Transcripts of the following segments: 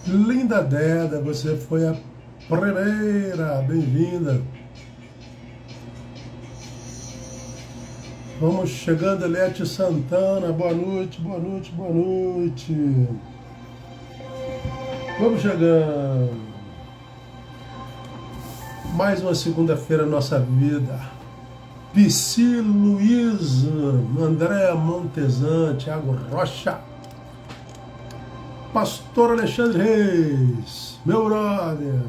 Linda Deda, você foi a primeira, bem-vinda. Vamos chegando, Eliette Santana, boa noite, boa noite, boa noite. Vamos chegando. Mais uma segunda-feira na nossa vida. Psy Luiz, André Montezan, Thiago Rocha, Pastor Alexandre Reis, meu brother,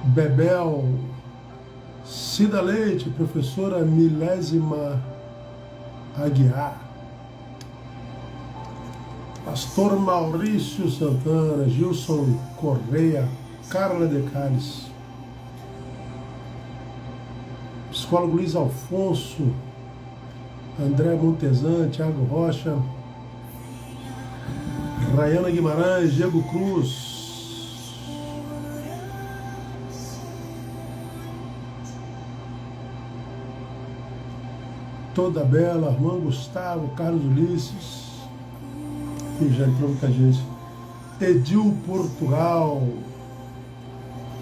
Bebel, Cida Leite, professora Milésima Aguiar, Pastor Maurício Santana, Gilson Correia, Carla de Calles, psicólogo Luiz Alfonso, André Montezan, Thiago Rocha, Rayana Guimarães, Diego Cruz, Toda Bela, Armando Gustavo, Carlos Ulisses, e já entrou muita gente, Edil Portugal,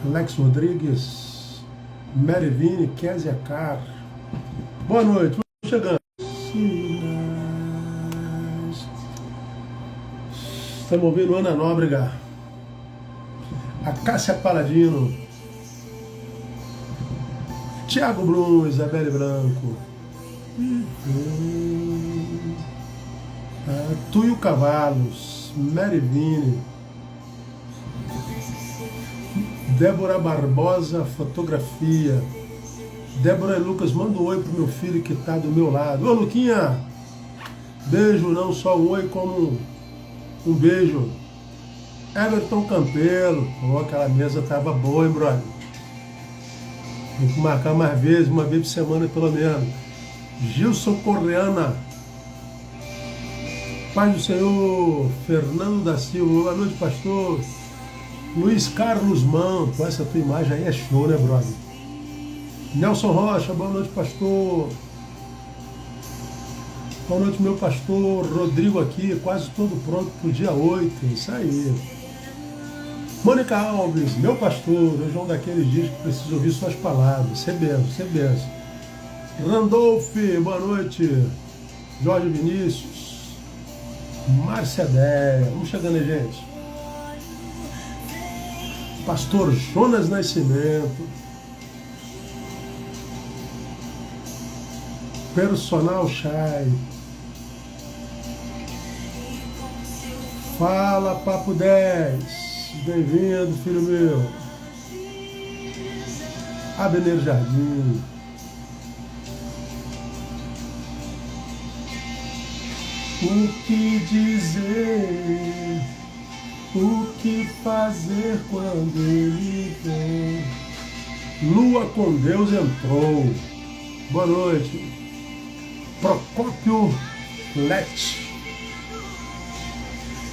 Alex Rodrigues, Mary Vini, Kézia Car. Boa noite, vamos chegando. Estamos ouvindo Ana Nóbrega, a Cássia Paladino, Tiago Blum, Isabelle Branco, Tuio Cavalos, Mary Vini, Débora Barbosa, fotografia. Débora e Lucas, manda um oi pro meu filho que está do meu lado. Ô Luquinha, beijo, não só um oi como um beijo. Everton Campelo, oh, aquela mesa tava boa, hein, brother? Tem que marcar mais vezes, uma vez por semana pelo menos. Gilson Correana, Paz do Senhor, Fernando da Silva, boa noite, pastor. Luiz Carlos Manto, essa tua imagem aí é show, né, brother? Nelson Rocha, boa noite, pastor. Boa noite, meu pastor. Rodrigo aqui, quase todo pronto para o dia 8, isso aí. Mônica Alves, meu pastor, hoje é um daqueles dias que preciso ouvir suas palavras. Você benção. Randolph, boa noite. Jorge Vinícius, Márcia Déia, vamos chegando aí, gente. Pastor Jonas Nascimento, Personal Chai, Fala Papo 10, bem-vindo, filho meu. Abner Jardim, o que dizer, o que fazer quando ele vem? Lua com Deus entrou. Boa noite. Procópio Lete,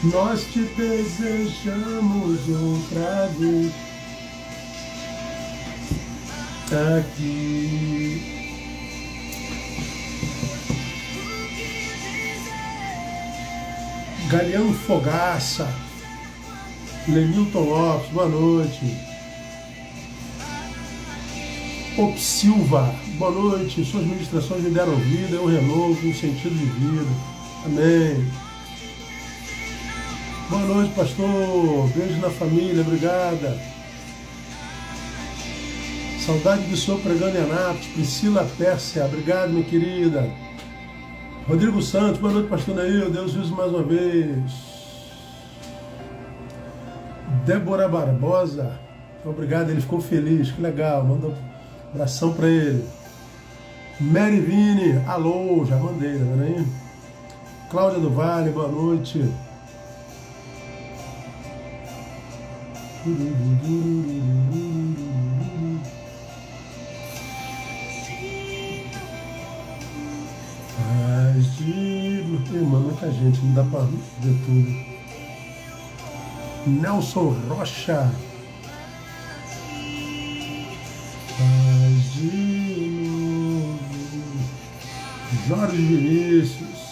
nós te desejamos outra vez aqui. Galeano Fogaça, Lenilton Lopes, boa noite. Op Silva, boa noite. Suas ministrações me deram vida, eu renovo um sentido de vida. Amém. Boa noite, pastor. Beijo na família, obrigada. Saudade do senhor pregando em Anápolis. Priscila Pérsia, obrigado, minha querida. Rodrigo Santos, boa noite, pastor Neil. Deus use mais uma vez. Débora Barbosa, obrigado, ele ficou feliz, que legal. Manda um abração para ele. Mary Vini, alô, já mandei, tá vendo aí? Cláudia do Vale, boa noite. Paz de... Irmã, muita gente, não dá para ver tudo. Nelson Rocha. Paz de novo. Jorge Vinícius.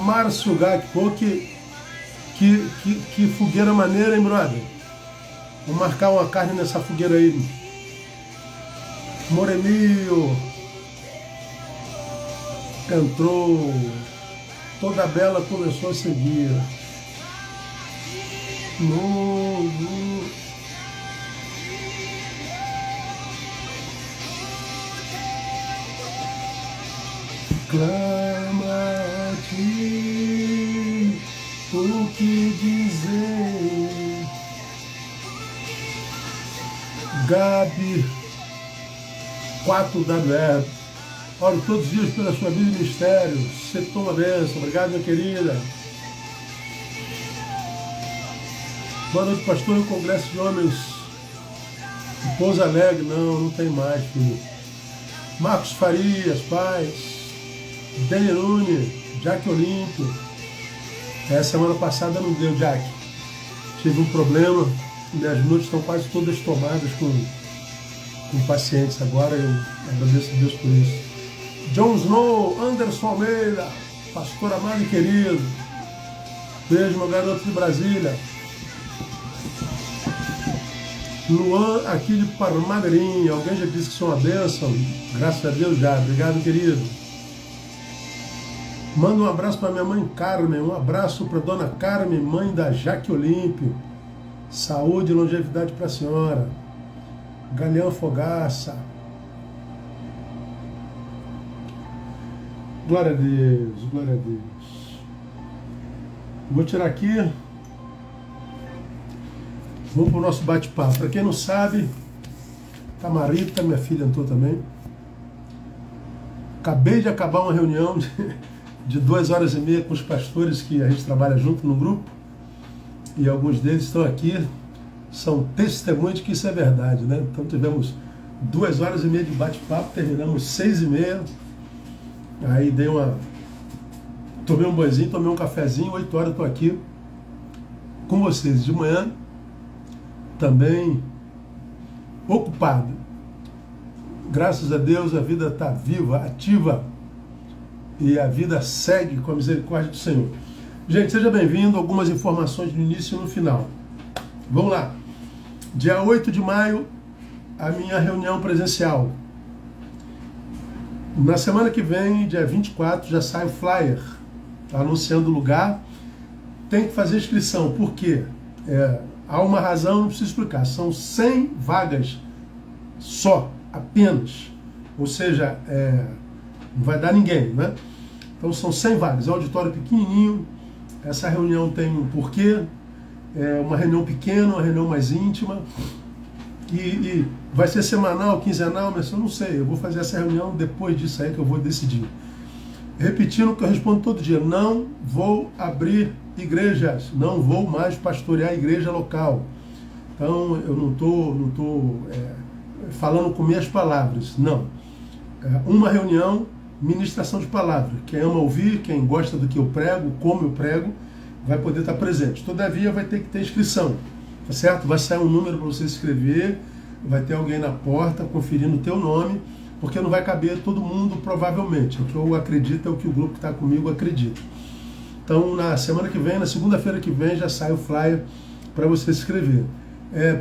Márcio Gac, pô, que fogueira maneira, hein, brother? Vou marcar uma carne nessa fogueira aí. Moremio entrou, toda bela começou a seguir. Clama-te o que dizer. Gabi 4WR. Oro todos os dias pela sua vida e ministério. Você toma bênção. Obrigado, minha querida. Boa noite, pastor. O Congresso de Homens de Pouso Alegre. Não tem mais, filho. Marcos Farias, paz. Dani Nunes, Jack Olímpio. Semana passada não deu, Jack. Tive um problema. Minhas noites estão quase todas tomadas com pacientes. Agora eu agradeço a Deus por isso. John Snow, Anderson Almeida, pastor amado e querido. Beijo, meu garoto de Brasília. Luan, aqui de Parmadeirinha. Alguém já disse que sou uma bênção? Graças a Deus já. Obrigado, querido. Manda um abraço para minha mãe Carmen. Um abraço para dona Carmen, mãe da Jaque Olímpio. Saúde e longevidade para a senhora. Galeão Fogaça. Glória a Deus, glória a Deus. Vou tirar aqui. Vamos para o nosso bate-papo. Para quem não sabe, Tamarita, minha filha, entrou também. Acabei de acabar uma reunião de 2h30 com os pastores que a gente trabalha junto no grupo. E alguns deles estão aqui, são testemunhas de que isso é verdade, né? Então tivemos 2h30 de bate-papo, terminamos 6h30. Aí tomei um banhozinho, tomei um cafezinho, 8 horas eu estou aqui com vocês. De manhã, também ocupado. Graças a Deus a vida está viva, ativa, e a vida segue com a misericórdia do Senhor. Gente, seja bem-vindo. Algumas informações no início e no final. Vamos lá. Dia 8 de maio, a minha reunião presencial. Na semana que vem, dia 24, já sai o flyer anunciando o lugar. Tem que fazer inscrição. Por quê? Há uma razão, não preciso explicar. São 100 vagas só, apenas. Ou seja, não vai dar ninguém, né? Então são 100 vagas. É um auditório pequenininho. Essa reunião tem um porquê. É uma reunião pequena, uma reunião mais íntima. E vai ser semanal, quinzenal, mas eu não sei. Eu vou fazer essa reunião depois disso aí que eu vou decidir. Repetindo o que eu respondo todo dia. Não vou abrir igrejas. Não vou mais pastorear a igreja local. Então eu não estou falando com minhas palavras. Não. Uma reunião, ministração de palavra. Quem ama ouvir, quem gosta do que eu prego, como eu prego, vai poder estar presente. Todavia vai ter que ter inscrição. Tá certo? Vai sair um número para você escrever, vai ter alguém na porta conferindo o teu nome, porque não vai caber todo mundo, provavelmente. O que eu acredito é o que o grupo que está comigo acredita. Então, na semana que vem, na segunda-feira que vem, já sai o flyer para você se inscrever.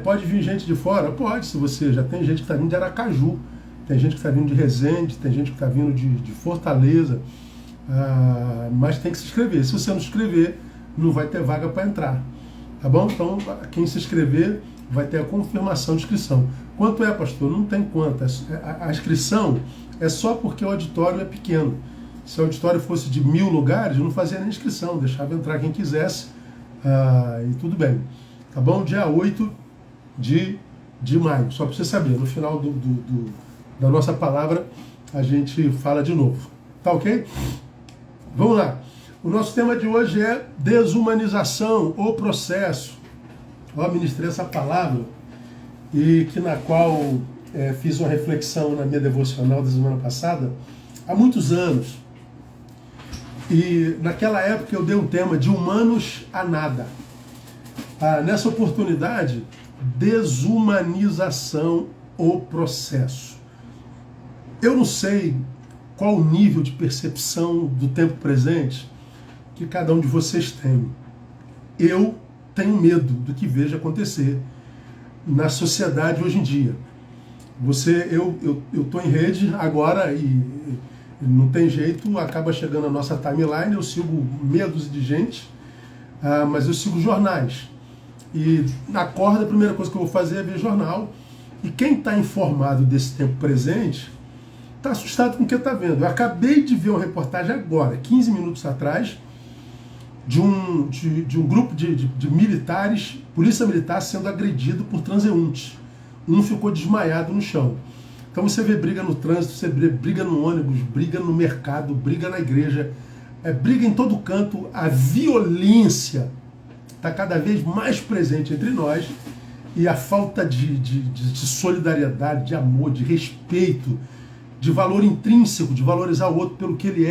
Pode vir gente de fora? Pode, se você já tem gente que está vindo de Aracaju, tem gente que está vindo de Resende, tem gente que está vindo de Fortaleza, mas tem que se inscrever. Se você não se inscrever, não vai ter vaga para entrar. Tá bom? Então, quem se inscrever vai ter a confirmação de inscrição. Quanto é, pastor? Não tem quanto. A inscrição é só porque o auditório é pequeno. Se o auditório fosse de 1000 lugares, eu não fazia nem inscrição, deixava entrar quem quisesse e tudo bem. Tá bom? Dia 8 de maio. Só para você saber, no final da nossa palavra, a gente fala de novo. Tá ok? Vamos lá. O nosso tema de hoje é desumanização ou processo. Eu ministrei essa palavra e na qual fiz uma reflexão na minha devocional da semana passada, há muitos anos. E naquela época eu dei um tema de humanos a nada. Nessa oportunidade, desumanização ou processo. Eu não sei qual o nível de percepção do tempo presente que cada um de vocês tem. Eu tenho medo do que vejo acontecer na sociedade hoje em dia. Eu estou em rede agora e não tem jeito, acaba chegando a nossa timeline, eu sigo meia dúzia de gente, mas eu sigo jornais. E na acorda, a primeira coisa que eu vou fazer é ver jornal. E quem está informado desse tempo presente está assustado com o que está vendo. Eu acabei de ver uma reportagem agora, 15 minutos atrás, de um grupo de militares, polícia militar, sendo agredido por transeuntes. Um ficou desmaiado no chão. Então você vê briga no trânsito, você vê briga no ônibus, briga no mercado, briga na igreja, briga em todo canto. A violência está cada vez mais presente entre nós e a falta de solidariedade, de amor, de respeito, de valor intrínseco, de valorizar o outro pelo que ele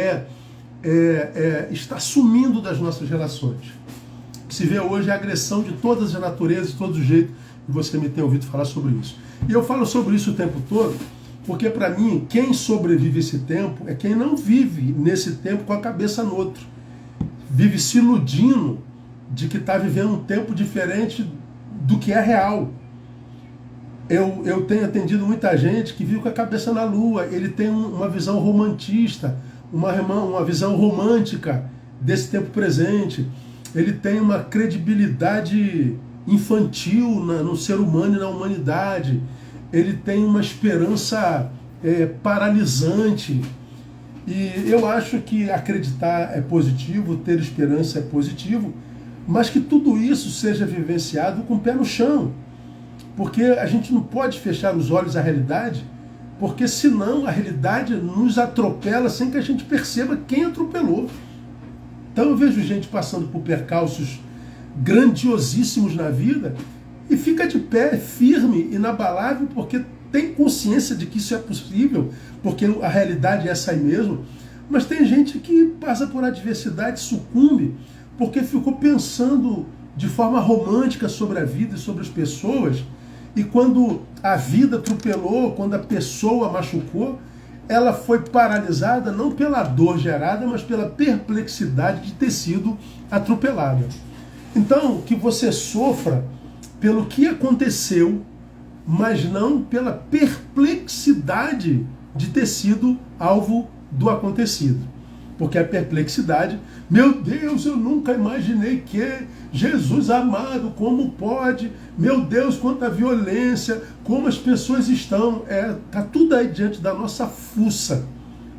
está sumindo das nossas relações. O que se vê hoje é a agressão de todas as naturezas, de todo jeito, e você me tem ouvido falar sobre isso. E eu falo sobre isso o tempo todo, porque para mim, quem sobrevive esse tempo é quem não vive nesse tempo com a cabeça no outro. Vive se iludindo de que está vivendo um tempo diferente do que é real. Eu tenho atendido muita gente que vive com a cabeça na lua, ele tem uma visão romantista, uma visão romântica desse tempo presente, ele tem uma credibilidade infantil no ser humano e na humanidade, ele tem uma esperança paralisante. E eu acho que acreditar é positivo, ter esperança é positivo, mas que tudo isso seja vivenciado com o pé no chão. Porque a gente não pode fechar os olhos à realidade, porque senão a realidade nos atropela sem que a gente perceba quem atropelou. Então eu vejo gente passando por percalços grandiosíssimos na vida e fica de pé, firme, inabalável, porque tem consciência de que isso é possível, porque a realidade é essa aí mesmo. Mas tem gente que passa por adversidade, sucumbe, porque ficou pensando de forma romântica sobre a vida e sobre as pessoas, e quando a vida atropelou, quando a pessoa machucou, ela foi paralisada não pela dor gerada, mas pela perplexidade de ter sido atropelada. Então, que você sofra pelo que aconteceu, mas não pela perplexidade de ter sido alvo do acontecido. Porque a perplexidade, meu Deus, eu nunca imaginei que Jesus amado, como pode? Meu Deus, quanta violência, como as pessoas estão. Tá tudo aí diante da nossa fuça.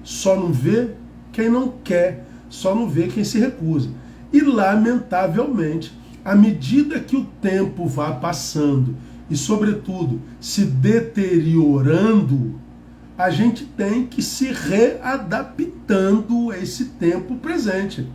Só não vê quem não quer, só não vê quem se recusa. E, lamentavelmente, à medida que o tempo vá passando e, sobretudo, se deteriorando, a gente tem que se readaptando a esse tempo presente.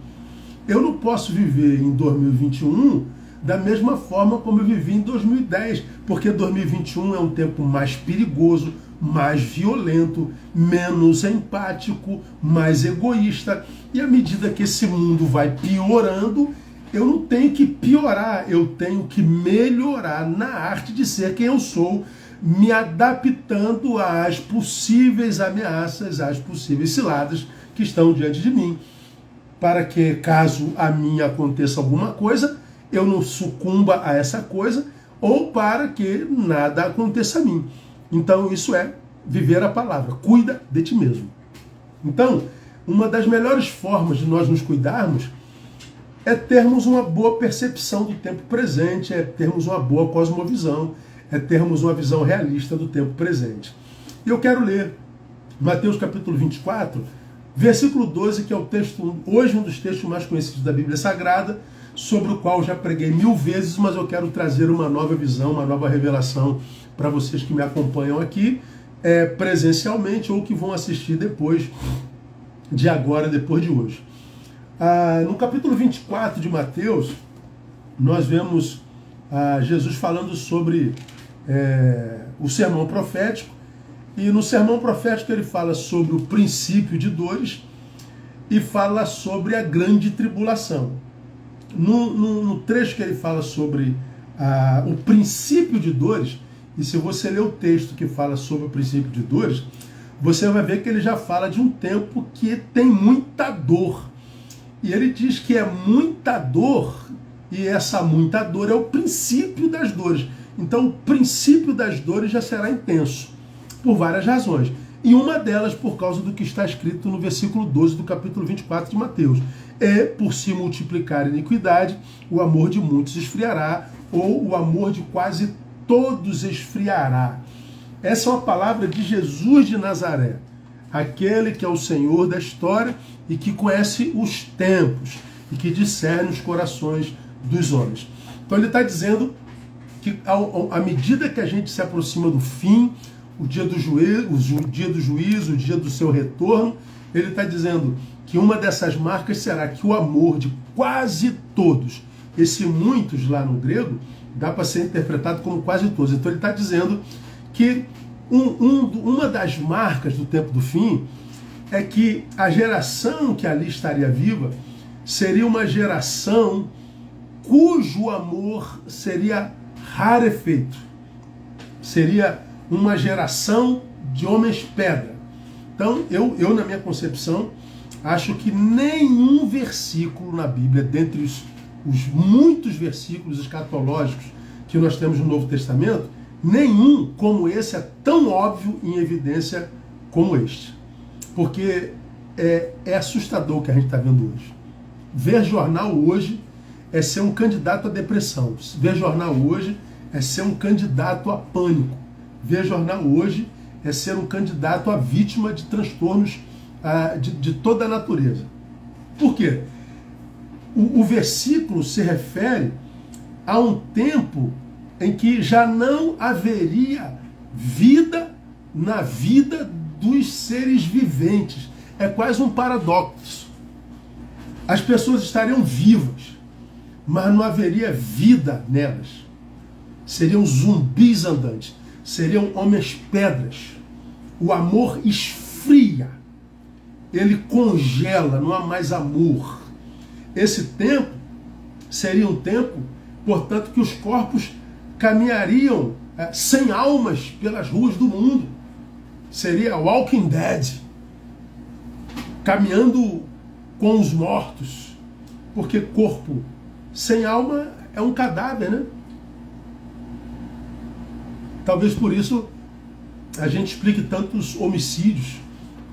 Eu não posso viver em 2021 da mesma forma como eu vivi em 2010, porque 2021 é um tempo mais perigoso, mais violento, menos empático, mais egoísta. E à medida que esse mundo vai piorando, eu não tenho que piorar, eu tenho que melhorar na arte de ser quem eu sou, me adaptando às possíveis ameaças, às possíveis ciladas que estão diante de mim, para que, caso a mim aconteça alguma coisa, eu não sucumba a essa coisa, ou para que nada aconteça a mim. Então isso é viver a palavra, cuida de ti mesmo. Então, uma das melhores formas de nós nos cuidarmos é termos uma boa percepção do tempo presente, é termos uma boa cosmovisão, é termos uma visão realista do tempo presente. E eu quero ler Mateus capítulo 24, versículo 12, que é o texto, hoje um dos textos mais conhecidos da Bíblia Sagrada, sobre o qual já preguei 1000 vezes, mas eu quero trazer uma nova visão, uma nova revelação para vocês que me acompanham aqui, presencialmente ou que vão assistir depois de agora, depois de hoje. No capítulo 24 de Mateus, nós vemos Jesus falando sobre o sermão profético, e no sermão profético ele fala sobre o princípio de dores e fala sobre a grande tribulação. No trecho que ele fala sobre o princípio de dores, e se você ler o texto que fala sobre o princípio de dores, você vai ver que ele já fala de um tempo que tem muita dor. E ele diz que é muita dor, e essa muita dor é o princípio das dores. Então o princípio das dores já será intenso, por várias razões. E uma delas por causa do que está escrito no versículo 12 do capítulo 24 de Mateus. É por se multiplicar a iniquidade, o amor de muitos esfriará, ou o amor de quase todos esfriará. Essa é uma palavra de Jesus de Nazaré, aquele que é o Senhor da história e que conhece os tempos e que discerne os corações dos homens. Então ele está dizendo que à medida que a gente se aproxima do fim, o dia do juízo, o dia do seu retorno, ele está dizendo que uma dessas marcas será que o amor de quase todos, esse muitos lá no grego, dá para ser interpretado como quase todos. Então ele está dizendo que uma das marcas do tempo do fim é que a geração que ali estaria viva seria uma geração cujo amor seria rarefeito. Seria uma geração de homens pedra. Então, eu na minha concepção, acho que nenhum versículo na Bíblia, dentre os muitos versículos escatológicos que nós temos no Novo Testamento, nenhum como esse é tão óbvio em evidência como este. Porque é assustador o que a gente está vendo hoje. Ver jornal hoje é ser um candidato à depressão. Ver jornal hoje é ser um candidato a pânico. Ver jornal hoje é ser um candidato a vítima de transtornos de toda a natureza. Por quê? O versículo se refere a um tempo em que já não haveria vida na vida dos seres viventes. É quase um paradoxo. As pessoas estariam vivas, mas não haveria vida nelas. Seriam zumbis andantes, seriam homens pedras. O amor esfria, ele congela, não há mais amor. Esse tempo seria um tempo, portanto, que os corpos caminhariam sem almas pelas ruas do mundo. Seria Walking Dead, caminhando com os mortos, porque corpo sem alma é um cadáver, né? Talvez por isso a gente explique tantos homicídios,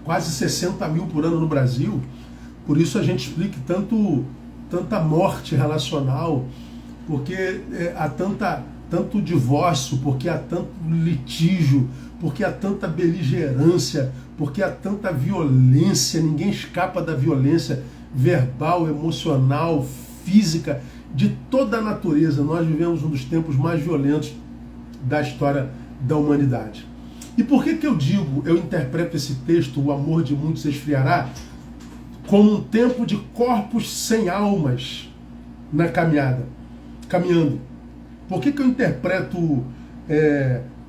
quase 60 mil por ano no Brasil. Por isso a gente explique tanta morte relacional, porque há tanto divórcio, porque há tanto litígio, porque há tanta beligerância, porque há tanta violência. Ninguém escapa da violência verbal, emocional, física, de toda a natureza. Nós vivemos um dos tempos mais violentos da história da humanidade. E por que eu interpreto esse texto, o amor de muitos esfriará, como um tempo de corpos sem almas na caminhando? Por que eu interpreto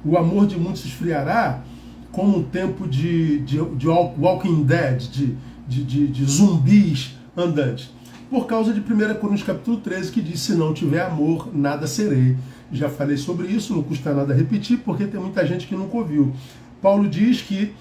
o amor de muitos esfriará como um tempo de Walking Dead, de zumbis andantes? Por causa de 1 Coríntios capítulo 13, que diz: se não tiver amor, nada serei. Já falei sobre isso, não custa nada repetir, porque tem muita gente que nunca ouviu. Paulo diz que,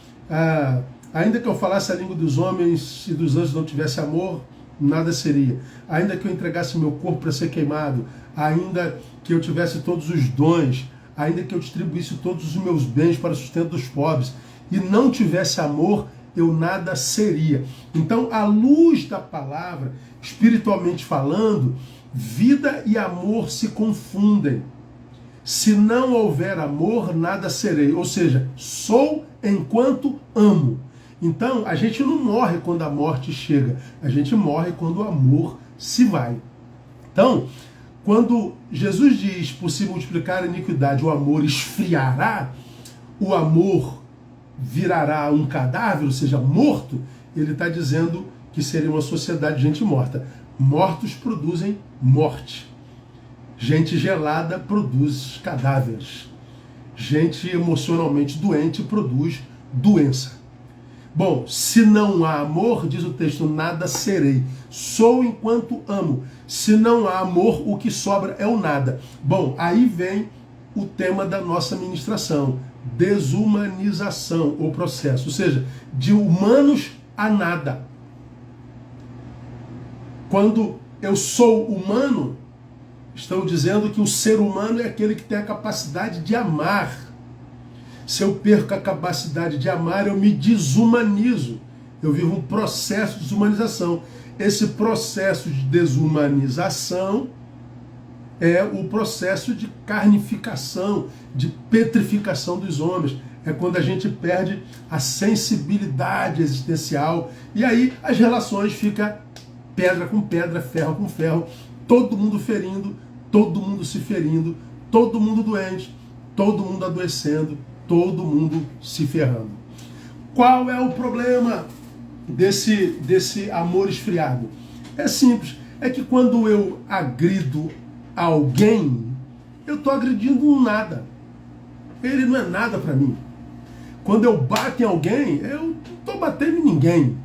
ainda que eu falasse a língua dos homens e dos anjos, não tivesse amor, nada seria. Ainda que eu entregasse meu corpo para ser queimado, ainda que eu tivesse todos os dons, ainda que eu distribuísse todos os meus bens para o sustento dos pobres, e não tivesse amor, eu nada seria. Então, à luz da palavra, espiritualmente falando, vida e amor se confundem. Se não houver amor, nada serei. Ou seja, sou enquanto amo. Então, a gente não morre quando a morte chega. A gente morre quando o amor se vai. Então, quando Jesus diz, por se multiplicar a iniquidade, o amor esfriará, o amor virará um cadáver, ou seja, morto, ele está dizendo que seria uma sociedade de gente morta. Mortos produzem morte. Gente gelada produz cadáveres. Gente emocionalmente doente produz doença. Bom, se não há amor, diz o texto, nada serei. Sou enquanto amo. Se não há amor, o que sobra é o nada. Bom, aí vem o tema da nossa ministração. Desumanização, o processo. Ou seja, de humanos a nada. Quando eu sou humano, estou dizendo que o ser humano é aquele que tem a capacidade de amar. Se eu perco a capacidade de amar, eu me desumanizo. Eu vivo um processo de desumanização. Esse processo de desumanização é o processo de carnificação, de petrificação dos homens. É quando a gente perde a sensibilidade existencial. E aí as relações ficam pedra com pedra, ferro com ferro, todo mundo ferindo, todo mundo se ferindo, todo mundo doente, todo mundo adoecendo, todo mundo se ferrando. Qual é o problema desse amor esfriado? É simples, é que quando eu agrido alguém, eu estou agredindo um nada. Ele não é nada para mim. Quando eu bato em alguém, eu não estou batendo em ninguém.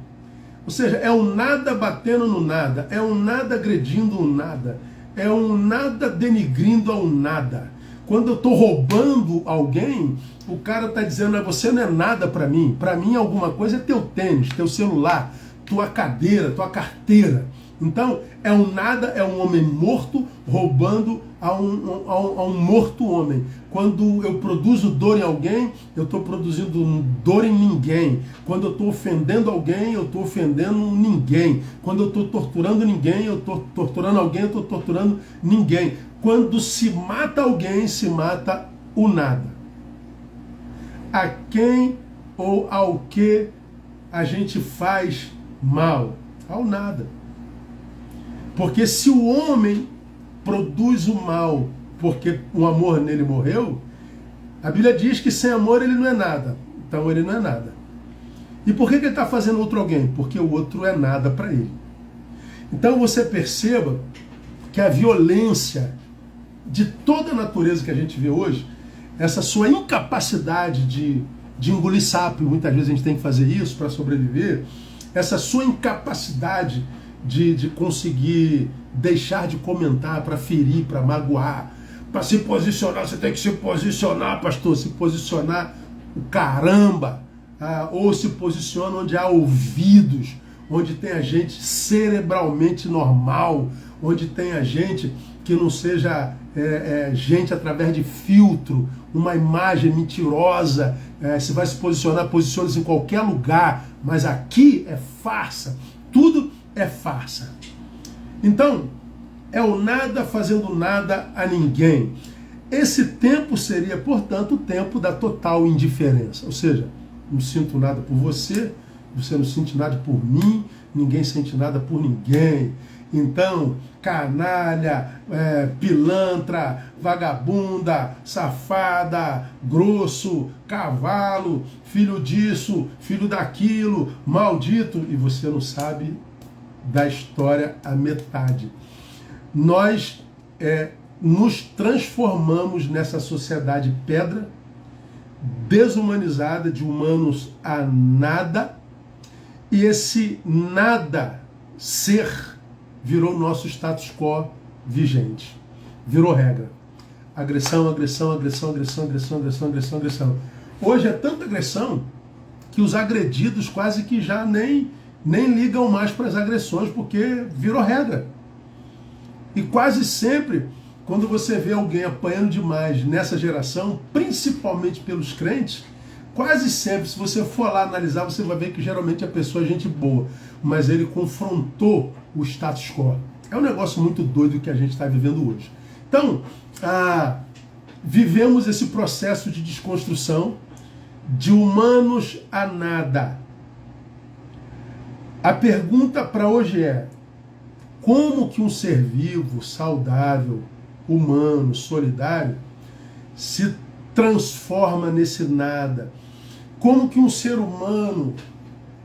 Ou seja, é um nada batendo no nada, é um nada agredindo um nada, é um nada denigrindo ao nada. Quando eu estou roubando alguém, o cara está dizendo, você não é nada para mim alguma coisa é teu tênis, teu celular, tua cadeira, tua carteira. Então, é um nada, é um homem morto roubando a um morto homem. Quando eu produzo dor em alguém, eu estou produzindo dor em ninguém. Quando eu estou ofendendo alguém, eu estou ofendendo ninguém. Quando eu estou torturando ninguém, eu estou torturando alguém, eu estou torturando ninguém. Quando se mata alguém, se mata o nada. A quem ou ao que a gente faz mal? Ao nada. Porque se o homem produz o mal porque o amor nele morreu, a Bíblia diz que sem amor ele não é nada. Então ele não é nada. E por que ele está fazendo outro alguém? Porque o outro é nada para ele. Então você perceba que a violência de toda a natureza que a gente vê hoje, essa sua incapacidade de engolir sapo, e muitas vezes a gente tem que fazer isso para sobreviver, essa sua incapacidade de conseguir deixar de comentar para ferir, para magoar, para se posicionar. Você tem que se posicionar, pastor, se posicionar o caramba, ou se posiciona onde há ouvidos, onde tem a gente cerebralmente normal, onde tem a gente que não seja gente através de filtro, uma imagem mentirosa. Se vai se posicionar, posicione-se em qualquer lugar, mas aqui é farsa, tudo é farsa. Então, é o nada fazendo nada a ninguém. Esse tempo seria, portanto, o tempo da total indiferença. Ou seja, não sinto nada por você, você não sente nada por mim, ninguém sente nada por ninguém. Então, canalha, pilantra, vagabunda, safada, grosso, cavalo, filho disso, filho daquilo, maldito, e você não sabe da história a metade. Nós nos transformamos nessa sociedade pedra, desumanizada, de humanos a nada, e esse nada ser virou nosso status quo vigente. Virou regra. Agressão, agressão, agressão, agressão, agressão, agressão, agressão, agressão. Hoje é tanta agressão que os agredidos quase que já nem ligam mais para as agressões, porque virou regra. E quase sempre, quando você vê alguém apanhando demais nessa geração, principalmente pelos crentes, quase sempre, se você for lá analisar, você vai ver que geralmente a pessoa é gente boa, mas ele confrontou o status quo. É um negócio muito doido que a gente está vivendo hoje. Então, vivemos esse processo de desconstrução de humanos a nada. A pergunta para hoje é: como que um ser vivo, saudável, humano, solidário, se transforma nesse nada? Como que um ser humano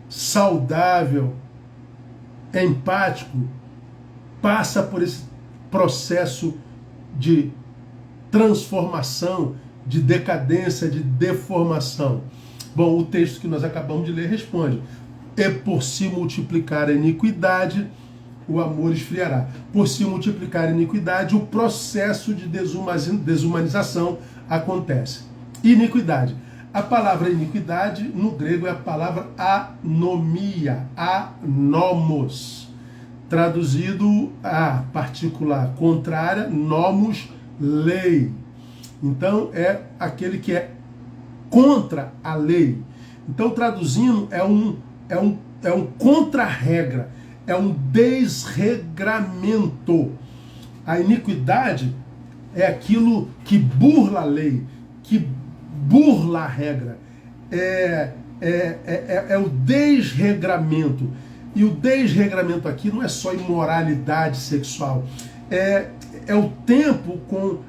saudável, empático, passa por esse processo de transformação, de decadência, de deformação? Bom, o texto que nós acabamos de ler responde: e por se multiplicar a iniquidade, o amor esfriará. Por se multiplicar a iniquidade, o processo de desumanização acontece. Iniquidade. A palavra iniquidade, no grego, é a palavra anomia, anomos. traduzido a partícula contrária, nomos, lei. Então é aquele que é contra a lei. Então, traduzindo, é um contra-regra, é um desregramento. A iniquidade é aquilo que burla a lei, que burla a regra. É o desregramento. E o desregramento aqui não é só imoralidade sexual, é o tempo com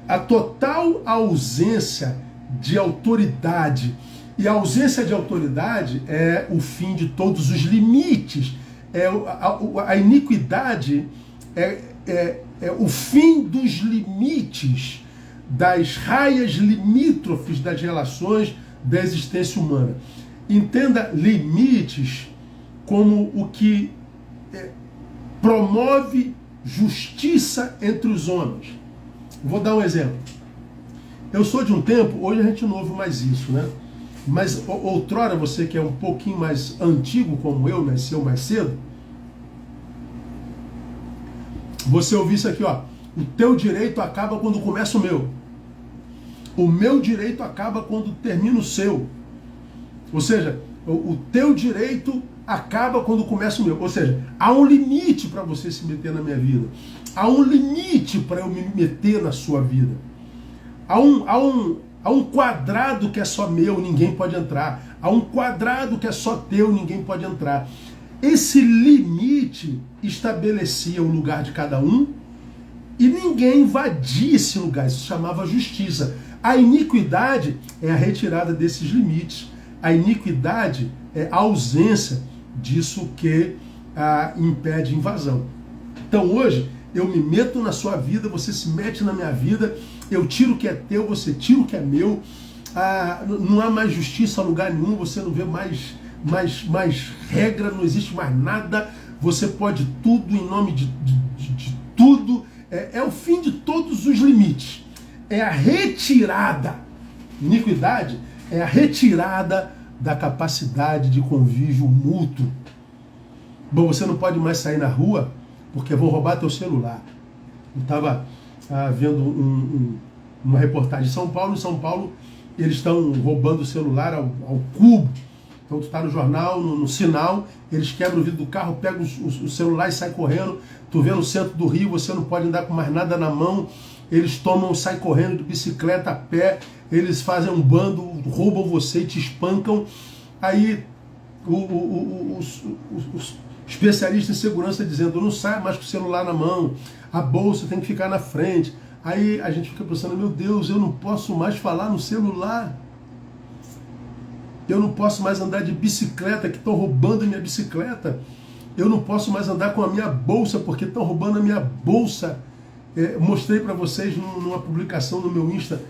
a total ausência de autoridade. E a ausência de autoridade é o fim de todos os limites. A iniquidade é o fim dos limites, das raias limítrofes das relações da existência humana. Entenda limites como o que promove justiça entre os homens. Vou dar um exemplo. Eu sou de um tempo, hoje a gente não ouve mais isso, né? Mas outrora, você que é um pouquinho mais antigo, como eu, nasceu mais cedo, você ouviu isso aqui, ó. O teu direito acaba quando começa o meu. O meu direito acaba quando termina o seu. Ou seja, o teu direito acaba quando começa o meu. Ou seja, há um limite para você se meter na minha vida. Há um limite para eu me meter na sua vida. Há um quadrado que é só meu, ninguém pode entrar. Há um quadrado que é só teu, ninguém pode entrar. Esse limite estabelecia o lugar de cada um e ninguém invadia esse lugar. Isso chamava justiça. A iniquidade é a retirada desses limites. A iniquidade é a ausência disso que impede invasão. Então hoje eu me meto na sua vida, você se mete na minha vida, eu tiro o que é teu, você tira o que é meu. Não há mais justiça a lugar nenhum, você não vê mais regra, não existe mais nada, você pode tudo em nome de tudo. É o fim de todos os limites. É a retirada. Iniquidade é a retirada da capacidade de convívio mútuo. Bom, você não pode mais sair na rua porque vão roubar teu celular. Eu estava vendo uma reportagem em São Paulo. Em São Paulo, eles estão roubando o celular ao cubo. Então, tu está no jornal, no sinal, eles quebram o vidro do carro, pegam o celular e saem correndo. Tu vê no centro do Rio, você não pode andar com mais nada na mão. Eles tomam, saem correndo de bicicleta, a pé, eles fazem um bando, roubam você e te espancam. Aí os especialistas em segurança dizendo, não sai mais com o celular na mão, a bolsa tem que ficar na frente. Aí a gente fica pensando, meu Deus, eu não posso mais falar no celular. Eu não posso mais andar de bicicleta, que estão roubando a minha bicicleta. Eu não posso mais andar com a minha bolsa, porque estão roubando a minha bolsa. Mostrei para vocês numa publicação no meu Insta,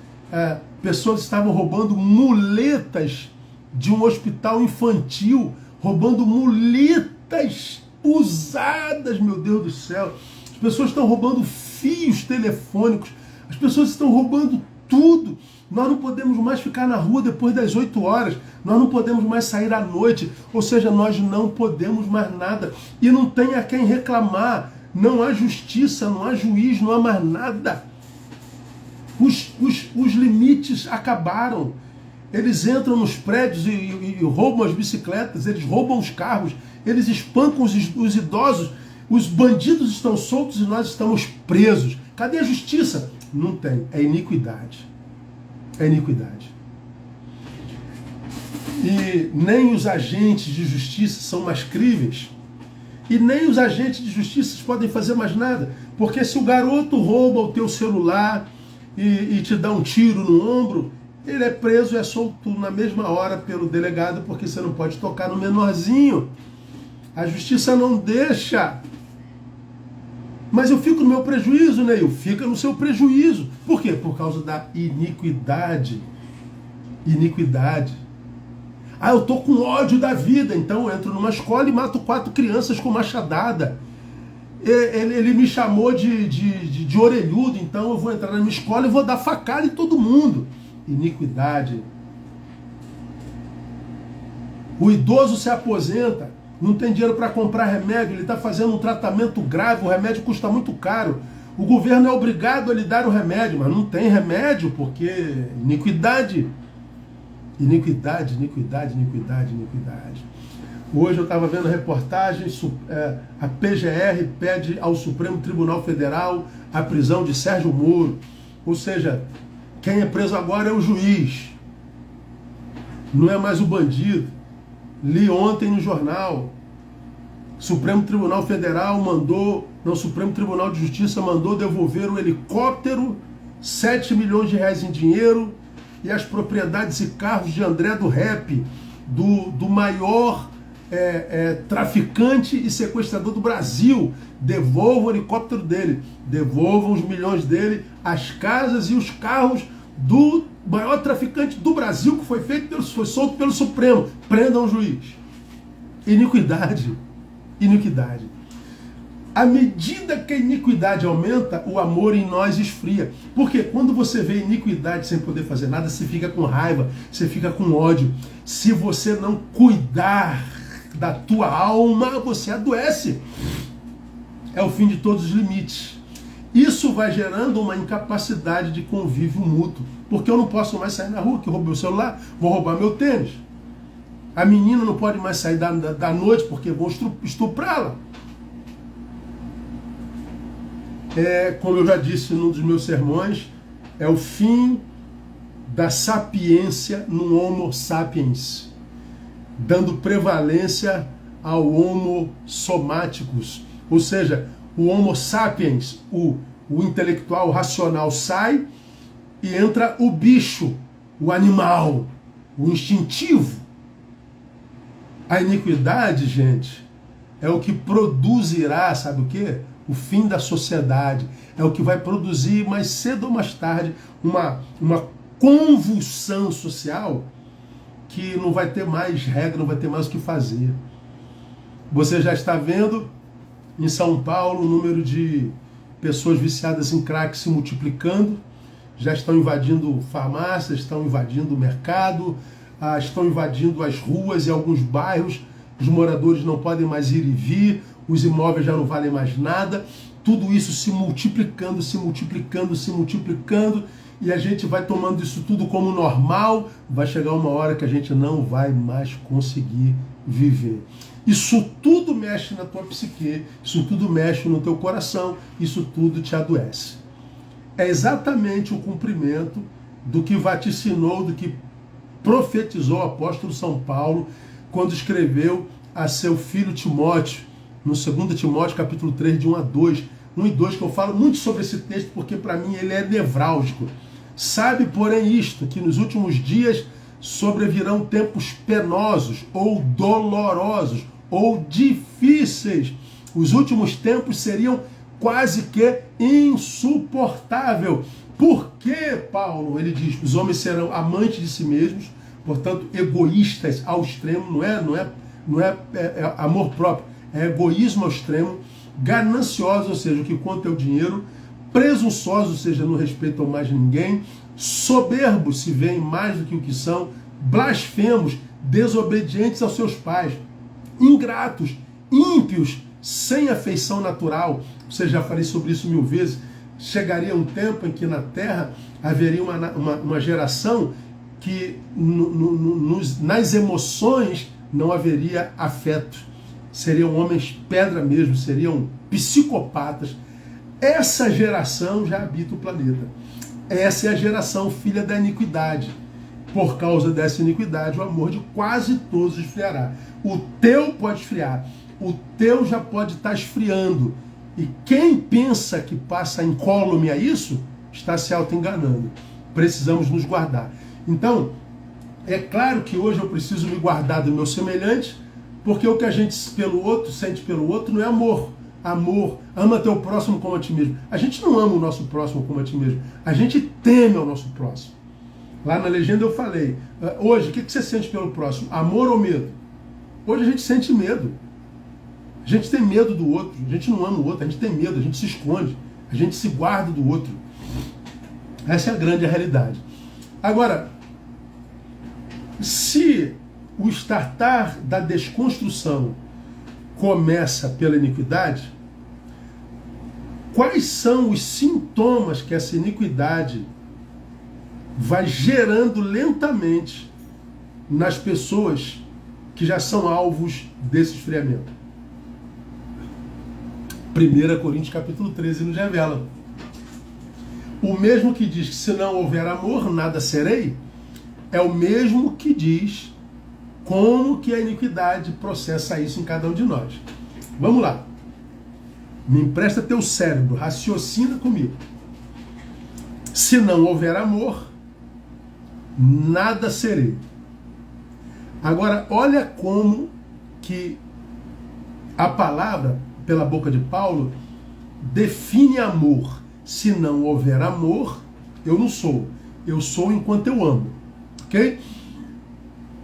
pessoas estavam roubando muletas de um hospital infantil, roubando muletas usadas, meu Deus do céu. As pessoas estão roubando fios telefônicos, as pessoas estão roubando tudo. Nós não podemos mais ficar na rua depois das 8 horas, nós não podemos mais sair à noite, ou seja, nós não podemos mais nada. E não tem a quem reclamar, não há justiça, não há juiz, não há mais nada. Os limites acabaram. Eles entram nos prédios e roubam as bicicletas, eles roubam os carros, eles espancam os idosos, os bandidos estão soltos e nós estamos presos. Cadê a justiça? Não tem, é iniquidade. É iniquidade. E nem os agentes de justiça são mais críveis, e nem os agentes de justiça podem fazer mais nada, porque se o garoto rouba o teu celular e te dá um tiro no ombro, ele é preso e é solto na mesma hora pelo delegado, porque você não pode tocar no menorzinho. A justiça não deixa. Mas eu fico no meu prejuízo, Neil. Fica no seu prejuízo. Por quê? Por causa da iniquidade. Iniquidade. Eu estou com ódio da vida, então eu entro numa escola e mato 4 crianças com machadada. Ele me chamou de orelhudo, então eu vou entrar na minha escola e vou dar facada em todo mundo. Iniquidade. O idoso se aposenta, não tem dinheiro para comprar remédio, ele está fazendo um tratamento grave, o remédio custa muito caro. O governo é obrigado a lhe dar o remédio, mas não tem remédio, porque iniquidade. Iniquidade, iniquidade, iniquidade, iniquidade. Hoje eu estava vendo a reportagem, a PGR pede ao Supremo Tribunal Federal a prisão de Sérgio Moro. Ou seja, quem é preso agora é o juiz, não é mais o bandido. Li ontem no jornal, Supremo Tribunal de Justiça mandou devolver o helicóptero, 7 milhões de reais em dinheiro e as propriedades e carros de André do Rap, do maior traficante e sequestrador do Brasil. Devolvam o helicóptero dele, devolvam os milhões dele, as casas e os carros do maior traficante do Brasil, que foi solto pelo Supremo. Prendam o juiz. Iniquidade. Iniquidade. À medida que a iniquidade aumenta, o amor em nós esfria. Porque quando você vê iniquidade sem poder fazer nada, você fica com raiva, você fica com ódio. Se você não cuidar da tua alma, você adoece. É o fim de todos os limites. Isso vai gerando uma incapacidade de convívio mútuo. Porque eu não posso mais sair na rua, que eu roubei o celular, vou roubar meu tênis. A menina não pode mais sair da noite porque vão estuprá-la. Como eu já disse num dos meus sermões, é o fim da sapiência no Homo sapiens, dando prevalência ao Homo somáticos. Ou seja, o Homo sapiens, o intelectual, o racional sai e entra o bicho, o animal, o instintivo. A iniquidade, gente, é o que produzirá, sabe o quê? O fim da sociedade. É o que vai produzir mais cedo ou mais tarde uma convulsão social que não vai ter mais regra, não vai ter mais o que fazer. Você já está vendo em São Paulo o número de pessoas viciadas em crack se multiplicando, já estão invadindo farmácias, estão invadindo o mercado, estão invadindo as ruas e alguns bairros, os moradores não podem mais ir e vir, os imóveis já não valem mais nada, tudo isso se multiplicando, se multiplicando, se multiplicando, e a gente vai tomando isso tudo como normal, vai chegar uma hora que a gente não vai mais conseguir viver. Isso tudo mexe na tua psique, isso tudo mexe no teu coração, isso tudo te adoece. É exatamente o cumprimento do que vaticinou, do que profetizou o apóstolo São Paulo quando escreveu a seu filho Timóteo, no 2 Timóteo capítulo 3, de 1 a 2, 1 e 2, que eu falo muito sobre esse texto porque para mim ele é nevrálgico. Sabe, porém, isto, que nos últimos dias sobrevirão tempos penosos, ou dolorosos, ou difíceis. Os últimos tempos seriam quase que insuportável. Por que, Paulo? Ele diz, os homens serão amantes de si mesmos, portanto, egoístas ao extremo, não é amor próprio, é egoísmo ao extremo, gananciosos, ou seja, o que conta é o dinheiro, presunçosos, ou seja, não respeitam mais ninguém, soberbos, se veem mais do que o que são, blasfemos, desobedientes aos seus pais, ingratos, ímpios, sem afeição natural. Você já falei sobre isso 1000 vezes. Chegaria um tempo em que na Terra haveria uma geração que nas emoções não haveria afeto. Seriam homens pedra mesmo, seriam psicopatas. Essa geração já habita o planeta. Essa é a geração filha da iniquidade. Por causa dessa iniquidade, o amor de quase todos esfriará. O teu pode esfriar. O teu já pode estar esfriando. E quem pensa que passa incólume a isso, está se auto-enganando. Precisamos nos guardar. Então, é claro que hoje eu preciso me guardar do meu semelhante, porque o que a gente pelo outro, sente pelo outro não é amor. Amor, ama teu próximo como a ti mesmo. A gente não ama o nosso próximo como a ti mesmo. A gente teme ao nosso próximo. Lá na legenda eu falei, hoje, o que você sente pelo próximo? Amor ou medo? Hoje a gente sente medo. A gente tem medo do outro. A gente não ama o outro, a gente tem medo, a gente se esconde. A gente se guarda do outro. Essa é a grande realidade. Agora, se o startar da desconstrução começa pela iniquidade, quais são os sintomas que essa iniquidade vai gerando lentamente nas pessoas que já são alvos desse esfriamento? 1 Coríntios capítulo 13 nos revela. O mesmo que diz que se não houver amor, nada serei, é o mesmo que diz como que a iniquidade processa isso em cada um de nós. Vamos lá. Me empresta teu cérebro, raciocina comigo. Se não houver amor, nada serei. Agora, olha como que a palavra, pela boca de Paulo, define amor. Se não houver amor, eu não sou. Eu sou enquanto eu amo. Ok?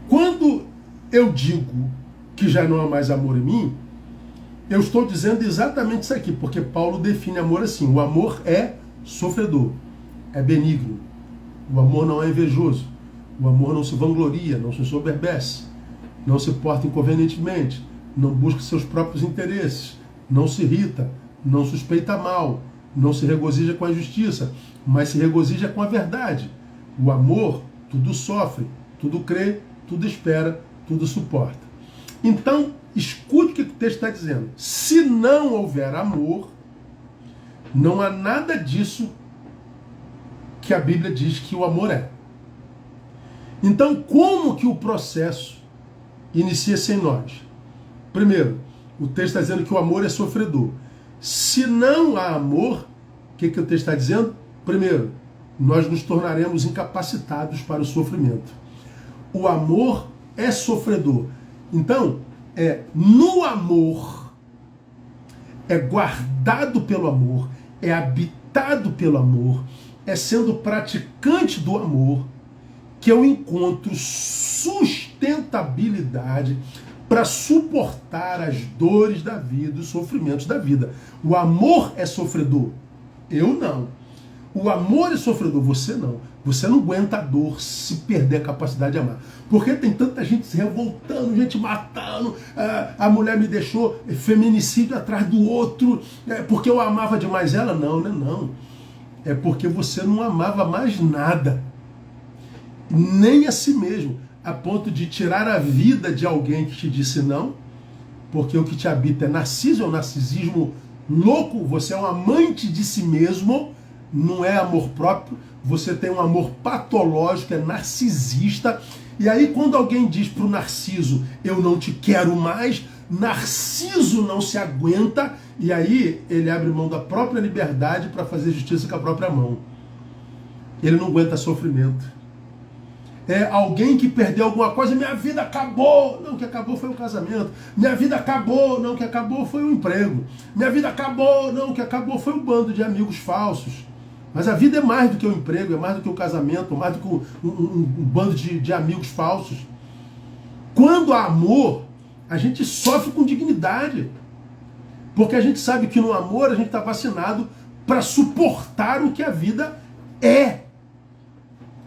Quando eu digo que já não há mais amor em mim, eu estou dizendo exatamente isso aqui, porque Paulo define amor assim: o amor é sofredor, é benigno. O amor não é invejoso. O amor não se vangloria, não se soberbece, não se porta inconvenientemente, não busca seus próprios interesses, não se irrita, não suspeita mal, não se regozija com a justiça, mas se regozija com a verdade. O amor tudo sofre, tudo crê, tudo espera, tudo suporta. Então, escute o que o texto está dizendo. Se não houver amor, não há nada disso que a Bíblia diz que o amor é. Então, como que o processo inicia-se em nós? Primeiro, o texto está dizendo que o amor é sofredor. Se não há amor, o que o texto está dizendo? Primeiro, nós nos tornaremos incapacitados para o sofrimento. O amor é sofredor. Então, no amor, é guardado pelo amor, é habitado pelo amor, é sendo praticante do amor, que eu encontro sustentabilidade para suportar as dores da vida, os sofrimentos da vida. O amor é sofredor. Eu não. O amor é sofredor, você não. Você não aguenta a dor se perder a capacidade de amar. Porque tem tanta gente se revoltando, gente matando, a mulher me deixou, feminicídio atrás do outro, porque eu amava demais ela. Não, né? Não. É porque você não amava mais nada. Nem a si mesmo. A ponto de tirar a vida de alguém que te disse não, porque o que te habita é narciso, é um narcisismo louco, você é um amante de si mesmo, não é amor próprio, você tem um amor patológico, é narcisista, e aí quando alguém diz para o narciso, eu não te quero mais, Narciso não se aguenta, e aí ele abre mão da própria liberdade para fazer justiça com a própria mão. Ele não aguenta sofrimento. É alguém que perdeu alguma coisa, minha vida acabou. Não, o que acabou foi o casamento. Minha vida acabou. Não, o que acabou foi o emprego. Minha vida acabou. Não, o que acabou foi um bando de amigos falsos. Mas a vida é mais do que o emprego, é mais do que o casamento, mais do que um bando de amigos falsos. Quando há amor, a gente sofre com dignidade. Porque a gente sabe que no amor a gente está vacinado para suportar o que a vida é.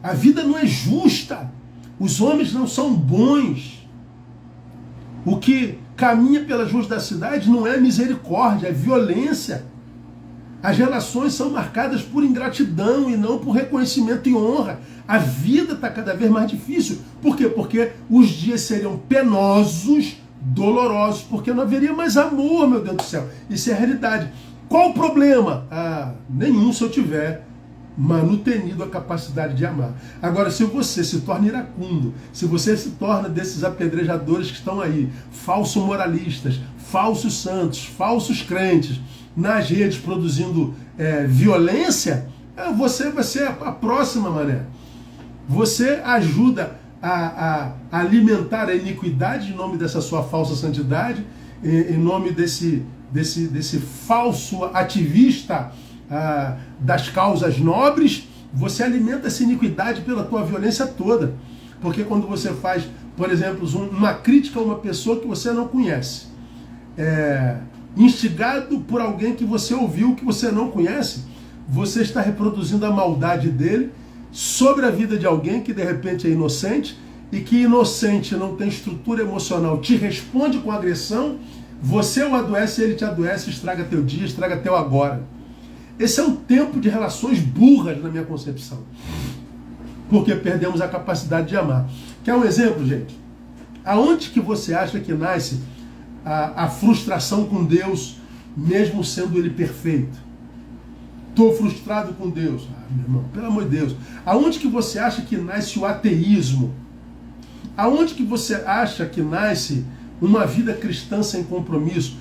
A vida não é justa. Os homens não são bons. O que caminha pelas ruas da cidade não é misericórdia, é violência. As relações são marcadas por ingratidão e não por reconhecimento e honra. A vida está cada vez mais difícil. Por quê? Porque os dias seriam penosos, dolorosos, porque não haveria mais amor, meu Deus do céu. Isso é a realidade. Qual o problema? Nenhum, se eu tiver manutenido a capacidade de amar. Agora, se você se torna iracundo, se você se torna desses apedrejadores que estão aí, falsos moralistas, falsos santos, falsos crentes, nas redes produzindo violência, você vai ser a próxima, mané. Você ajuda a alimentar a iniquidade em nome dessa sua falsa santidade, em nome desse falso ativista das causas nobres. Você alimenta essa iniquidade pela tua violência toda. Porque quando você faz, por exemplo, uma crítica a uma pessoa que você não conhece, instigado por alguém que você ouviu, que você não conhece, você está reproduzindo a maldade dele sobre a vida de alguém que de repente é inocente, e que inocente não tem estrutura emocional, te responde com agressão, Você o adoece, ele te adoece, estraga teu dia, estraga teu agora. Esse é um tempo de relações burras na minha concepção. Porque perdemos a capacidade de amar. Quer um exemplo, gente? Aonde que você acha que nasce a frustração com Deus, mesmo sendo Ele perfeito? Estou frustrado com Deus. Meu irmão, pelo amor de Deus. Aonde que você acha que nasce o ateísmo? Aonde que você acha que nasce uma vida cristã sem compromisso?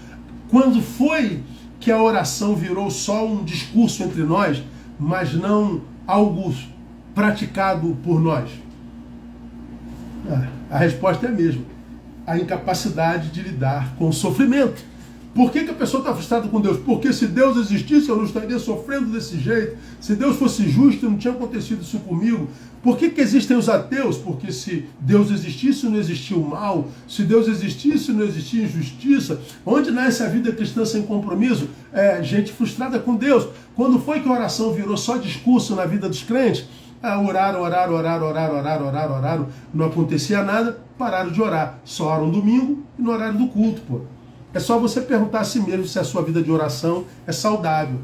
Quando foi que a oração virou só um discurso entre nós, mas algo praticado por nós? A resposta é a mesma. A incapacidade de lidar com o sofrimento. Por que a pessoa está frustrada com Deus? Porque se Deus existisse, eu não estaria sofrendo desse jeito. Se Deus fosse justo, não tinha acontecido isso comigo. Por que existem os ateus? Porque se Deus existisse, não existia o mal. Se Deus existisse, não existia injustiça. Onde nasce a vida cristã sem compromisso? Gente frustrada com Deus. Quando foi que a oração virou só discurso na vida dos crentes? Oraram, não acontecia nada, pararam de orar. Só oram domingo e no horário do culto, pô. É só você perguntar a si mesmo se a sua vida de oração é saudável.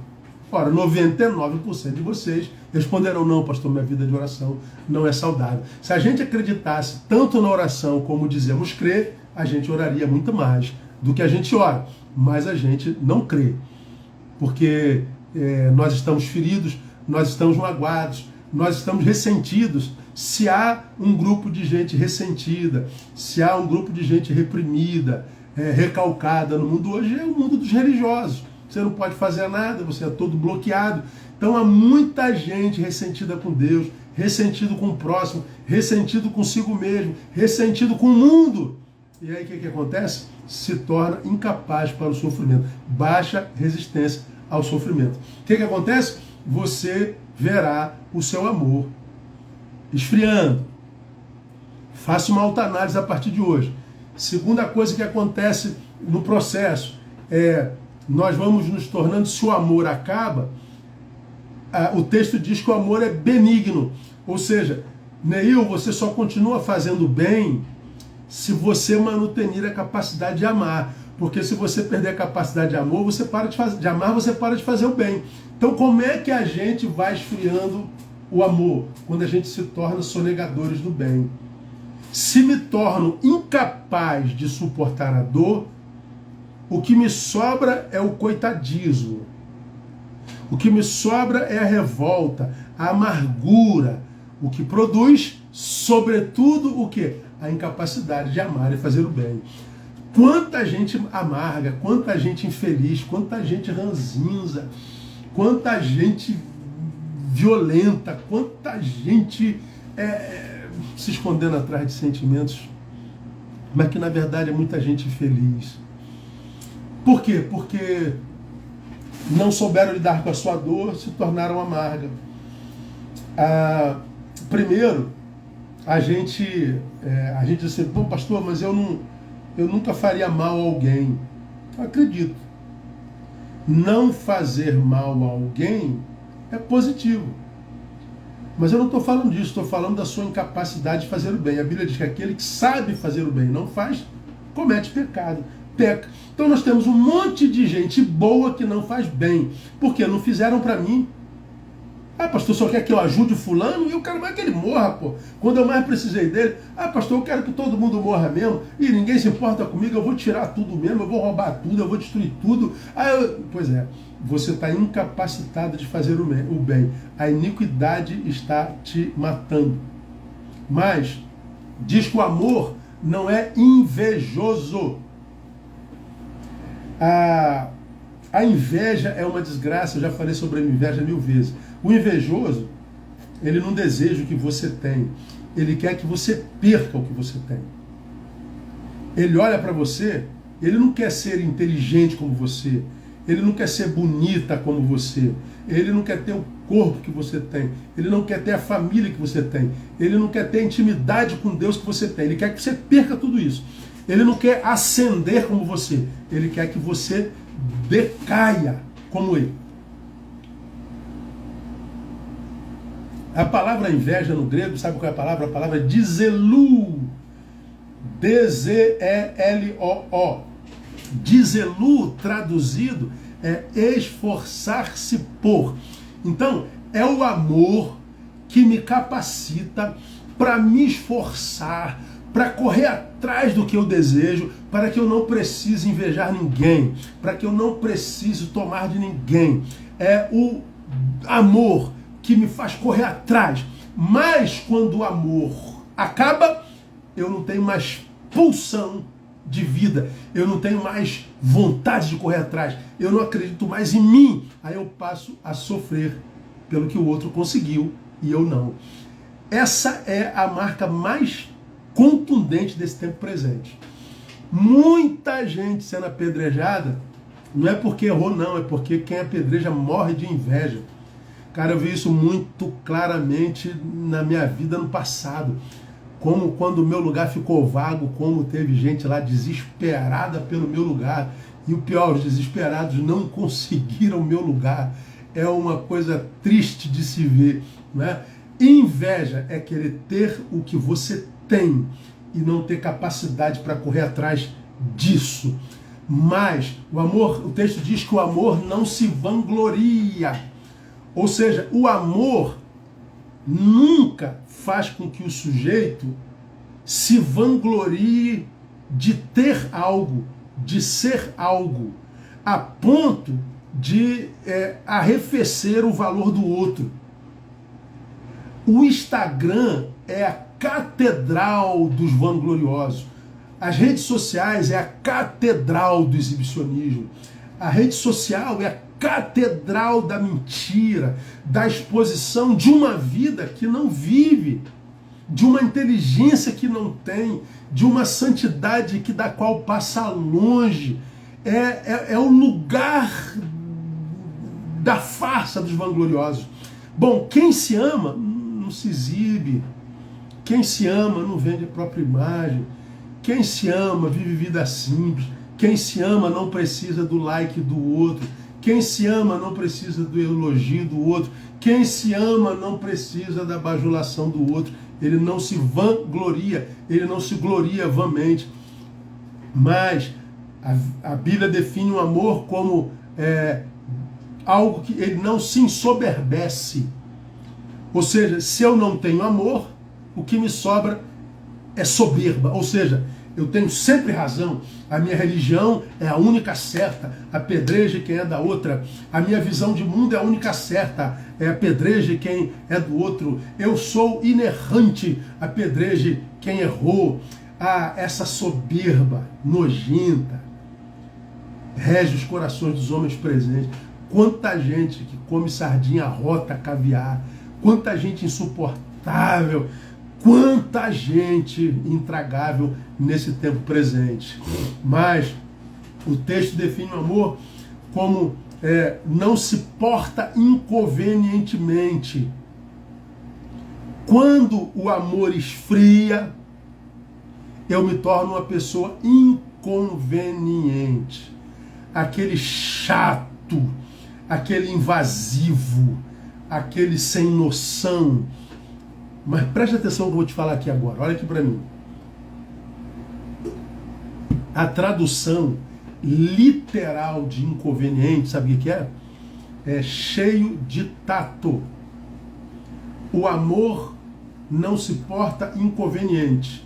Ora, 99% de vocês responderão: não, pastor, minha vida de oração não é saudável. Se a gente acreditasse tanto na oração como dizemos crer, a gente oraria muito mais do que a gente ora. Mas a gente não crê. Porque nós estamos feridos, nós estamos magoados, nós estamos ressentidos. Se há um grupo de gente ressentida, se há um grupo de gente reprimida, recalcada no mundo hoje, é o mundo dos religiosos. Você não pode fazer nada, você é todo bloqueado. Então há muita gente ressentida com Deus, ressentido com o próximo, ressentido consigo mesmo, ressentido com o mundo. E aí o que acontece? Se torna incapaz para o sofrimento. Baixa resistência ao sofrimento. O que acontece? Você verá o seu amor esfriando. Faça uma autoanálise a partir de hoje. Segunda coisa que acontece no processo nós vamos nos tornando, se o amor acaba, o texto diz que o amor é benigno. Ou seja, Neil, você só continua fazendo bem se você manutenir a capacidade de amar. Porque se você perder a capacidade de amor, você para de amar, você para de fazer o bem. Então como é que a gente vai esfriando o amor? Quando a gente se torna sonegadores do bem. Se me torno incapaz de suportar a dor, o que me sobra é o coitadismo. O que me sobra é a revolta, a amargura. O que produz, sobretudo, o quê? A incapacidade de amar e fazer o bem. Quanta gente amarga, quanta gente infeliz, quanta gente ranzinza, quanta gente violenta, quanta gente se escondendo atrás de sentimentos, mas que na verdade é muita gente infeliz. Por quê? Porque não souberam lidar com a sua dor, se tornaram amarga. Primeiro, a gente diz assim: bom, pastor, mas eu nunca faria mal a alguém. Eu acredito. Não fazer mal a alguém é positivo. Mas eu não estou falando disso, estou falando da sua incapacidade de fazer o bem. A Bíblia diz que aquele que sabe fazer o bem não faz, comete pecado, peca. Então nós temos um monte de gente boa que não faz bem. Por quê? Não fizeram para mim. Pastor, só quer que eu ajude o fulano? E eu quero mais que ele morra, pô. Quando eu mais precisei dele, pastor, eu quero que todo mundo morra mesmo, e ninguém se importa comigo, eu vou tirar tudo mesmo, eu vou roubar tudo, eu vou destruir tudo. Pois é, você está incapacitado de fazer o bem. A iniquidade está te matando. Mas, diz que o amor não é invejoso. A inveja é uma desgraça, eu já falei sobre a inveja 1000 vezes. O invejoso, ele não deseja o que você tem, ele quer que você perca o que você tem. Ele olha para você, ele não quer ser inteligente como você, ele não quer ser bonita como você, ele não quer ter o corpo que você tem, ele não quer ter a família que você tem, ele não quer ter a intimidade com Deus que você tem, ele quer que você perca tudo isso. Ele não quer ascender como você, ele quer que você decaia como ele. A palavra inveja no grego, sabe qual é a palavra? A palavra dizelu. D-Z-E-L-O-O. Dizelu, traduzido, é esforçar-se por. Então, é o amor que me capacita para me esforçar, para correr atrás do que eu desejo, para que eu não precise invejar ninguém, para que eu não precise tomar de ninguém. É o amor que me faz correr atrás. Mas quando o amor acaba, eu não tenho mais pulsão de vida, eu não tenho mais vontade de correr atrás, eu não acredito mais em mim. Aí eu passo a sofrer pelo que o outro conseguiu e eu não. Essa é a marca mais contundente desse tempo presente. Muita gente sendo apedrejada, não é porque errou não, é porque quem apedreja morre de inveja. Cara, eu vi isso muito claramente na minha vida no passado. Como quando o meu lugar ficou vago, como teve gente lá desesperada pelo meu lugar. E o pior, os desesperados não conseguiram o meu lugar. É uma coisa triste de se ver, né? Inveja é querer ter o que você tem e não ter capacidade para correr atrás disso. Mas o amor, o texto diz que o amor não se vangloria. Ou seja, o amor nunca faz com que o sujeito se vanglorie de ter algo, de ser algo, a ponto de arrefecer o valor do outro. O Instagram é a catedral dos vangloriosos. As redes sociais é a catedral do exibicionismo. A rede social é a catedral da mentira, da exposição de uma vida que não vive, de uma inteligência que não tem, de uma santidade que da qual passa longe. É o lugar da farsa dos vangloriosos. Bom, quem se ama não se exibe. Quem se ama não vende a própria imagem. Quem se ama vive vida simples. Quem se ama não precisa do like do outro. Quem se ama não precisa do elogio do outro. Quem se ama não precisa da bajulação do outro. Ele não se vangloria, ele não se gloria vãmente. Mas a Bíblia define o amor como algo que ele não se ensoberbece. Ou seja, se eu não tenho amor, o que me sobra é soberba. Ou seja, eu tenho sempre razão, a minha religião é a única certa, apedreje quem é da outra, a minha visão de mundo é a única certa, apedreje quem é do outro, eu sou inerrante, apedreje quem errou. Essa soberba nojenta rege os corações dos homens presentes. Quanta gente que come sardinha rota, caviar, quanta gente insuportável, quanta gente intragável nesse tempo presente. Mas o texto define o amor como não se porta inconvenientemente. Quando o amor esfria, eu me torno uma pessoa inconveniente. Aquele chato, aquele invasivo, aquele sem noção. Mas preste atenção no que eu vou te falar aqui agora. Olha aqui para mim. A tradução literal de inconveniente, sabe o que é? É cheio de tato. O amor não se porta inconveniente.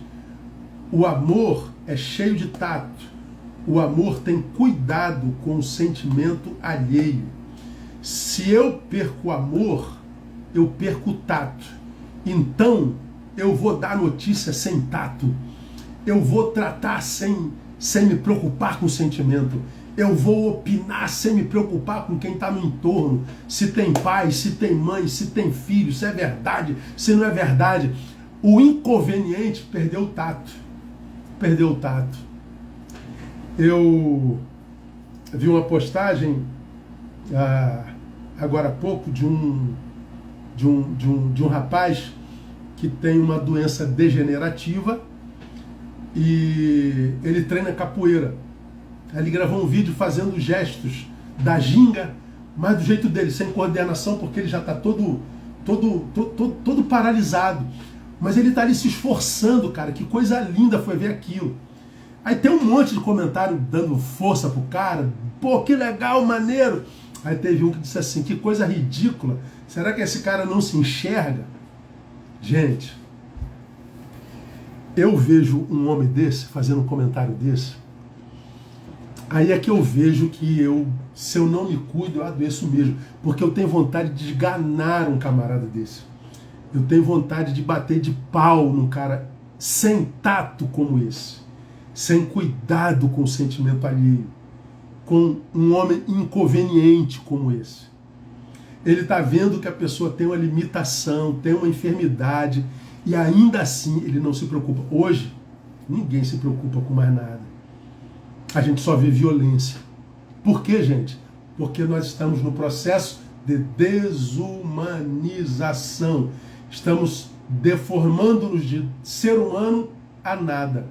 O amor é cheio de tato. O amor tem cuidado com o sentimento alheio. Se eu perco o amor, eu perco o tato. Então, eu vou dar notícia sem tato. Eu vou tratar sem me preocupar com o sentimento. Eu vou opinar sem me preocupar com quem está no entorno. Se tem pai, se tem mãe, se tem filho, se é verdade, se não é verdade. O inconveniente perdeu o tato. Perdeu o tato. Eu vi uma postagem agora há pouco de um rapaz que tem uma doença degenerativa e ele treina capoeira. Ele gravou um vídeo fazendo gestos da ginga, mas do jeito dele, sem coordenação, porque ele já está todo paralisado. Mas ele está ali se esforçando, cara. Que coisa linda foi ver aquilo. Aí tem um monte de comentário dando força pro cara. Pô, que legal, maneiro. Aí teve um que disse assim, que coisa ridícula. Será que esse cara não se enxerga? Gente, eu vejo um homem desse fazendo um comentário desse. Aí é que eu vejo que se eu não me cuido, eu adoeço mesmo. Porque eu tenho vontade de esganar um camarada desse. Eu tenho vontade de bater de pau num cara sem tato como esse. Sem cuidado com o sentimento alheio. Com um homem inconveniente como esse. Ele está vendo que a pessoa tem uma limitação, tem uma enfermidade, e ainda assim ele não se preocupa. Hoje, ninguém se preocupa com mais nada. A gente só vê violência. Por quê, gente? Porque nós estamos no processo de desumanização. Estamos deformando-nos de ser humano a nada.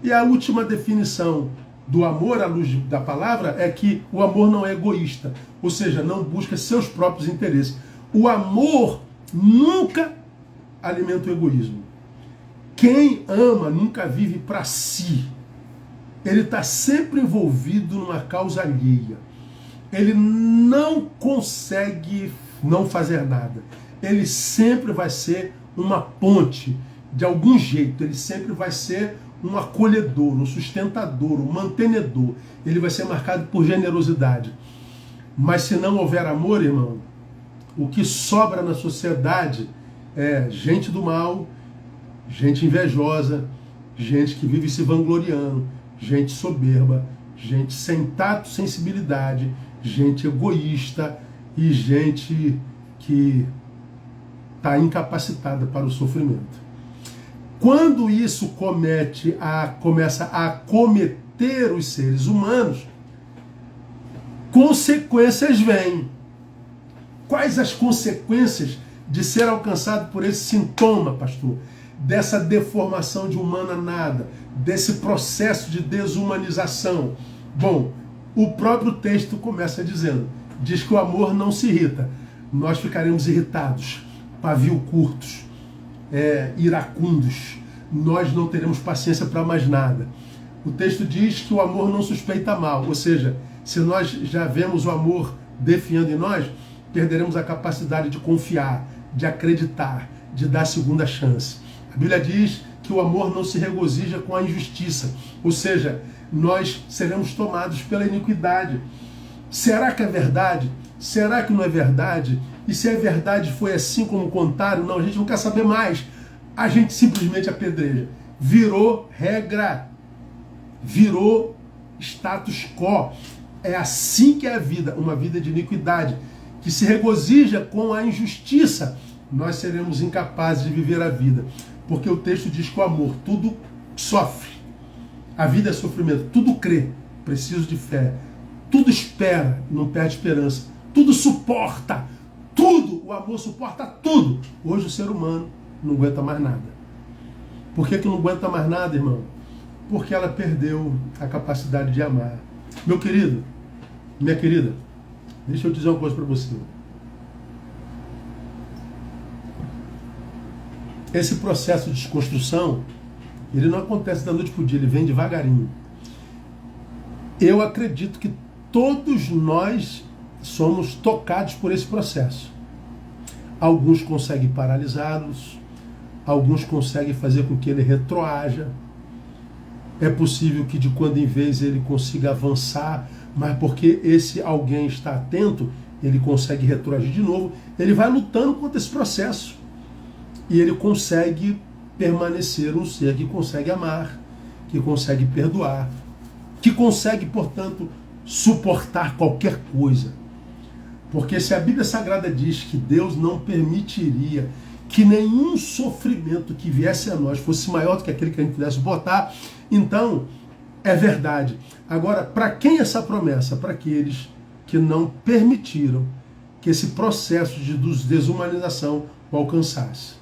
E a última definição do amor à luz da palavra é que o amor não é egoísta, ou seja, não busca seus próprios interesses. O amor nunca alimenta o egoísmo. Quem ama nunca vive para si. Ele está sempre envolvido numa causa alheia. Ele não consegue não fazer nada. Ele sempre vai ser uma ponte, de algum jeito. Ele sempre vai ser um acolhedor, um sustentador, um mantenedor. Ele vai ser marcado por generosidade. Mas se não houver amor, irmão, o que sobra na sociedade é gente do mal, gente invejosa, gente que vive se vangloriando, gente soberba, gente sem tato, sensibilidade, gente egoísta e gente que está incapacitada para o sofrimento. Quando isso começa a acometer os seres humanos, consequências vêm. Quais as consequências de ser alcançado por esse sintoma, pastor? Dessa deformação de humano a nada, desse processo de desumanização. Bom, o próprio texto começa dizendo, diz que o amor não se irrita. Nós ficaremos irritados, pavio curtos, iracundos. Nós não teremos paciência para mais nada. O texto diz que o amor não suspeita mal, ou seja, se nós já vemos o amor definhando em nós, perderemos a capacidade de confiar, de acreditar, de dar segunda chance. A Bíblia diz que o amor não se regozija com a injustiça, ou seja, nós seremos tomados pela iniquidade. Será que é verdade? Será que não é verdade? E se é verdade, foi assim como contaram? Não, a gente não quer saber mais. A gente simplesmente apedreja. Virou regra. Virou status quo. É assim que é a vida, uma vida de iniquidade, que se regozija com a injustiça. Nós seremos incapazes de viver a vida. Porque o texto diz que o amor tudo sofre. A vida é sofrimento, tudo crê, preciso de fé. Tudo espera, não perde esperança. Tudo suporta, tudo, o amor suporta tudo. Hoje o ser humano não aguenta mais nada. Por que não aguenta mais nada, irmão? Porque ela perdeu a capacidade de amar. Meu querido, minha querida, deixa eu dizer uma coisa para você. Esse processo de desconstrução, ele não acontece da noite para o dia, ele vem devagarinho. Eu acredito que todos nós somos tocados por esse processo. Alguns conseguem paralisá-los, alguns conseguem fazer com que ele retroaja. É possível que de quando em vez ele consiga avançar, mas porque esse alguém está atento, ele consegue retroagir de novo. Ele vai lutando contra esse processo. E ele consegue permanecer um ser que consegue amar, que consegue perdoar, que consegue, portanto, suportar qualquer coisa. Porque se a Bíblia Sagrada diz que Deus não permitiria que nenhum sofrimento que viesse a nós fosse maior do que aquele que a gente pudesse suportar, então é verdade. Agora, para quem essa promessa? Para aqueles que não permitiram que esse processo de desumanização o alcançasse.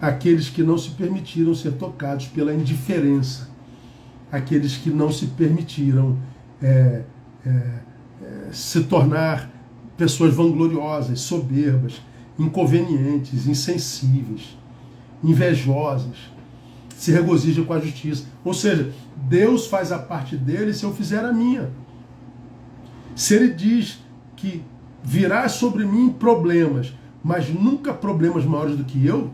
Aqueles que não se permitiram ser tocados pela indiferença. Aqueles que não se permitiram se tornar pessoas vangloriosas, soberbas, inconvenientes, insensíveis, invejosas, se regozija com a justiça. Ou seja, Deus faz a parte dele se eu fizer a minha. Se ele diz que virá sobre mim problemas, mas nunca problemas maiores do que eu,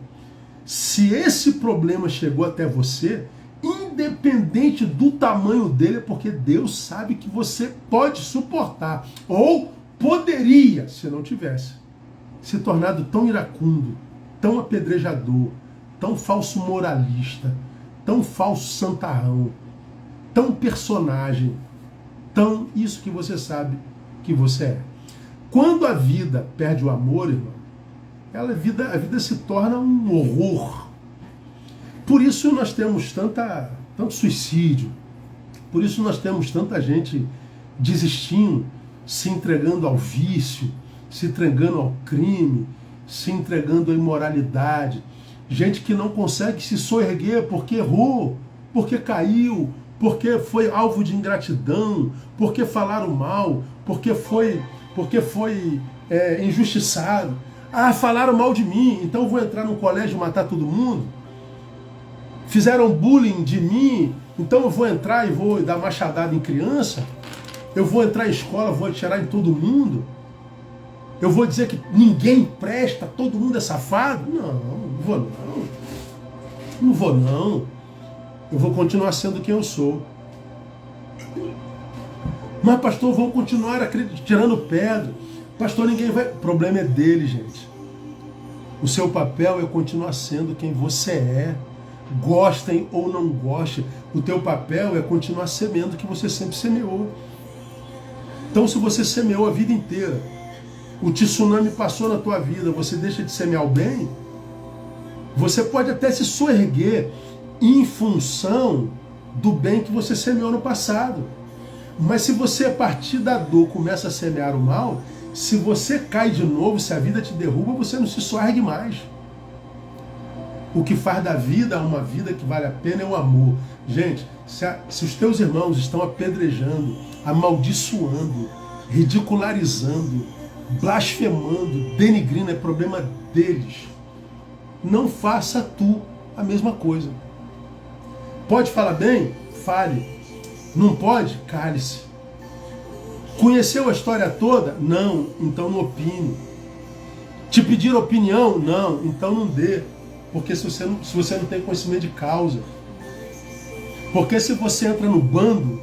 se esse problema chegou até você, independente do tamanho dele, é porque Deus sabe que você pode suportar, ou poderia, se não tivesse, se tornado tão iracundo, tão apedrejador, tão falso moralista, tão falso santarrão, tão personagem, tão isso que você sabe que você é. Quando a vida perde o amor, irmão, a vida se torna um horror. Por isso nós temos tanto suicídio, por isso nós temos tanta gente desistindo, se entregando ao vício, se entregando ao crime, se entregando à imoralidade. Gente que não consegue se soerguer porque errou, porque caiu, porque foi alvo de ingratidão, porque falaram mal, porque foi injustiçado. Ah, falaram mal de mim, então eu vou entrar num colégio e matar todo mundo. Fizeram bullying de mim, então eu vou entrar e vou dar machadada em criança. Eu vou entrar em escola, vou atirar em todo mundo. Eu vou dizer que ninguém presta, todo mundo é safado? Não vou não. Não vou não. Eu vou continuar sendo quem eu sou. Mas pastor, vou continuar tirando pedra. Pastor, ninguém vai... O problema é dele, gente. O seu papel é continuar sendo quem você é. Gostem ou não gostem. O teu papel é continuar semeando o que você sempre semeou. Então, se você semeou a vida inteira, o tsunami passou na tua vida, você deixa de semear o bem, você pode até se soerguer em função do bem que você semeou no passado. Mas se você, a partir da dor, começa a semear o mal, se você cai de novo, se a vida te derruba, você não se soergue mais. O que faz da vida uma vida que vale a pena é o amor. Gente, se os teus irmãos estão apedrejando, amaldiçoando, ridicularizando, blasfemando, denigrindo, é problema deles. Não faça tu a mesma coisa. Pode falar bem? Fale. Não pode? Cale-se. Conheceu a história toda? Não, então não opine. Te pediram opinião? Não, então não dê. Porque se você não tem conhecimento de causa. Porque se você entra no bando,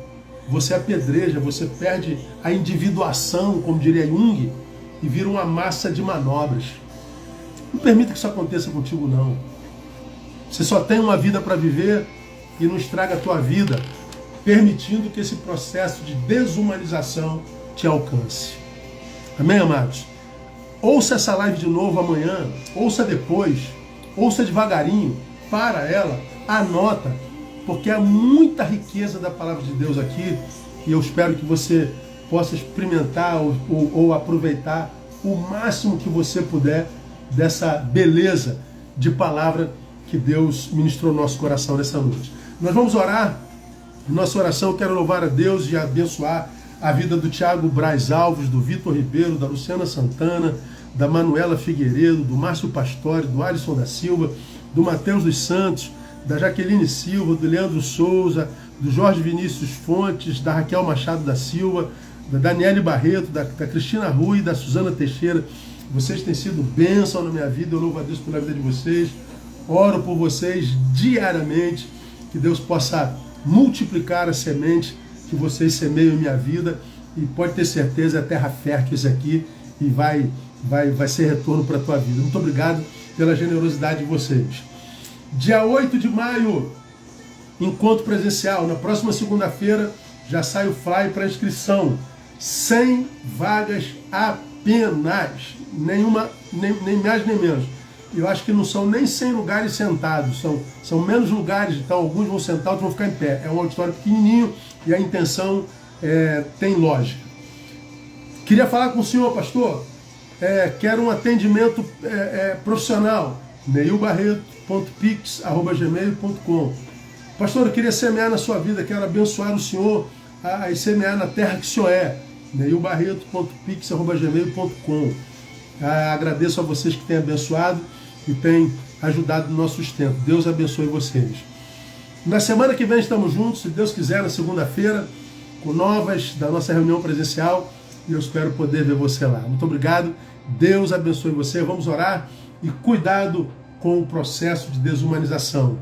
você apedreja, você perde a individuação, como diria Jung, e vira uma massa de manobras. Não permita que isso aconteça contigo, não. Você só tem uma vida para viver e não estraga a tua vida, permitindo que esse processo de desumanização te alcance. Amém, amados? Ouça essa live de novo amanhã, ouça depois, ouça devagarinho, para ela, anota, porque há muita riqueza da palavra de Deus aqui, e eu espero que você possa experimentar ou aproveitar o máximo que você puder dessa beleza de palavra que Deus ministrou no nosso coração nessa noite. Nós vamos orar. Nossa oração, eu quero louvar a Deus e abençoar a vida do Tiago Braz Alves, do Vitor Ribeiro, da Luciana Santana, da Manuela Figueiredo, do Márcio Pastore, do Alisson da Silva, do Mateus dos Santos, da Jaqueline Silva, do Leandro Souza, do Jorge Vinícius Fontes, da Raquel Machado da Silva, da Daniele Barreto, da Cristina Rui, da Suzana Teixeira. Vocês têm sido bênção na minha vida, eu louvo a Deus pela vida de vocês, oro por vocês diariamente, que Deus possa multiplicar a semente que vocês semeiam em minha vida, e pode ter certeza, é terra fértil isso aqui, e vai ser retorno para a tua vida. Muito obrigado pela generosidade de vocês. Dia 8 de maio, encontro presencial. Na próxima segunda-feira já sai o flyer para inscrição. 100 vagas apenas. Nenhuma, nem mais nem menos. Eu acho que não são nem 100 lugares sentados, são menos lugares, então alguns vão sentar, outros vão ficar em pé. É um auditório pequenininho e a intenção tem lógica. Queria falar com o senhor, pastor. Quero um atendimento profissional. neilbarreto.pix@gmail.com. Pastor, eu queria semear na sua vida, quero abençoar o senhor e semear na terra que o senhor é. neilbarreto.pix@gmail.com. Agradeço a vocês que têm abençoado e têm ajudado no nosso sustento. Deus abençoe vocês. Na semana que vem estamos juntos, se Deus quiser, na segunda-feira, com novas da nossa reunião presencial, e eu espero poder ver você lá. Muito obrigado, Deus abençoe você, vamos orar, e cuidado com o processo de desumanização.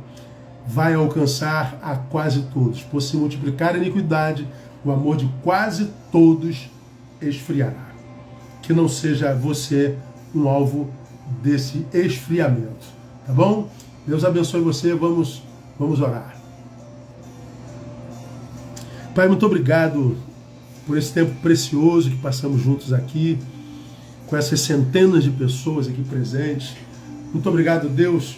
Vai alcançar a quase todos. Por se multiplicar a iniquidade, o amor de quase todos esfriará. Que não seja você um alvo desse esfriamento. Tá bom? Deus abençoe você. Vamos orar. Pai, muito obrigado por esse tempo precioso que passamos juntos aqui, com essas centenas de pessoas aqui presentes. Muito obrigado, Deus,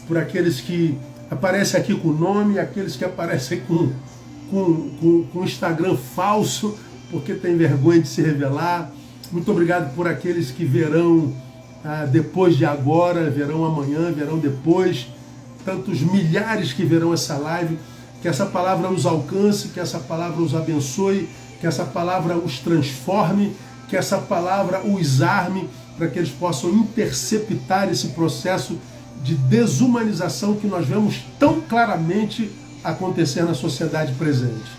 por aqueles que aparecem aqui com o nome, aqueles que aparecem com Instagram falso, porque tem vergonha de se revelar. Muito obrigado por aqueles que verão depois de agora, verão amanhã, verão depois. Tantos milhares que verão essa live. Que essa palavra os alcance, que essa palavra os abençoe, que essa palavra os transforme, que essa palavra os arme, para que eles possam interceptar esse processo de desumanização que nós vemos tão claramente acontecer na sociedade presente.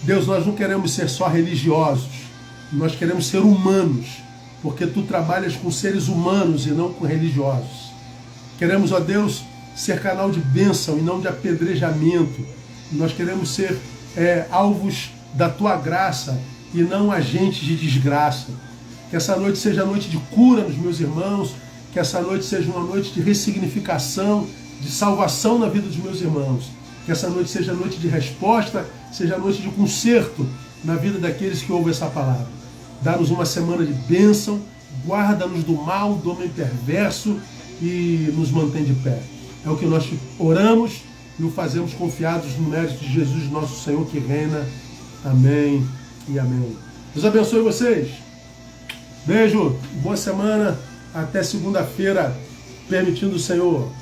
Deus, nós não queremos ser só religiosos, nós queremos ser humanos, porque Tu trabalhas com seres humanos e não com religiosos. Queremos, ó Deus, ser canal de bênção e não de apedrejamento. Nós queremos ser alvos da Tua graça e não agentes de desgraça. Que essa noite seja noite de cura nos meus irmãos, que essa noite seja uma noite de ressignificação, de salvação na vida dos meus irmãos. Que essa noite seja noite de resposta, seja noite de conserto na vida daqueles que ouvem essa palavra. Dá-nos uma semana de bênção, guarda-nos do mal, do homem perverso e nos mantém de pé. É o que nós oramos e o fazemos confiados no mérito de Jesus, nosso Senhor, que reina. Amém e amém. Deus abençoe vocês. Beijo, boa semana, até segunda-feira, permitindo o Senhor.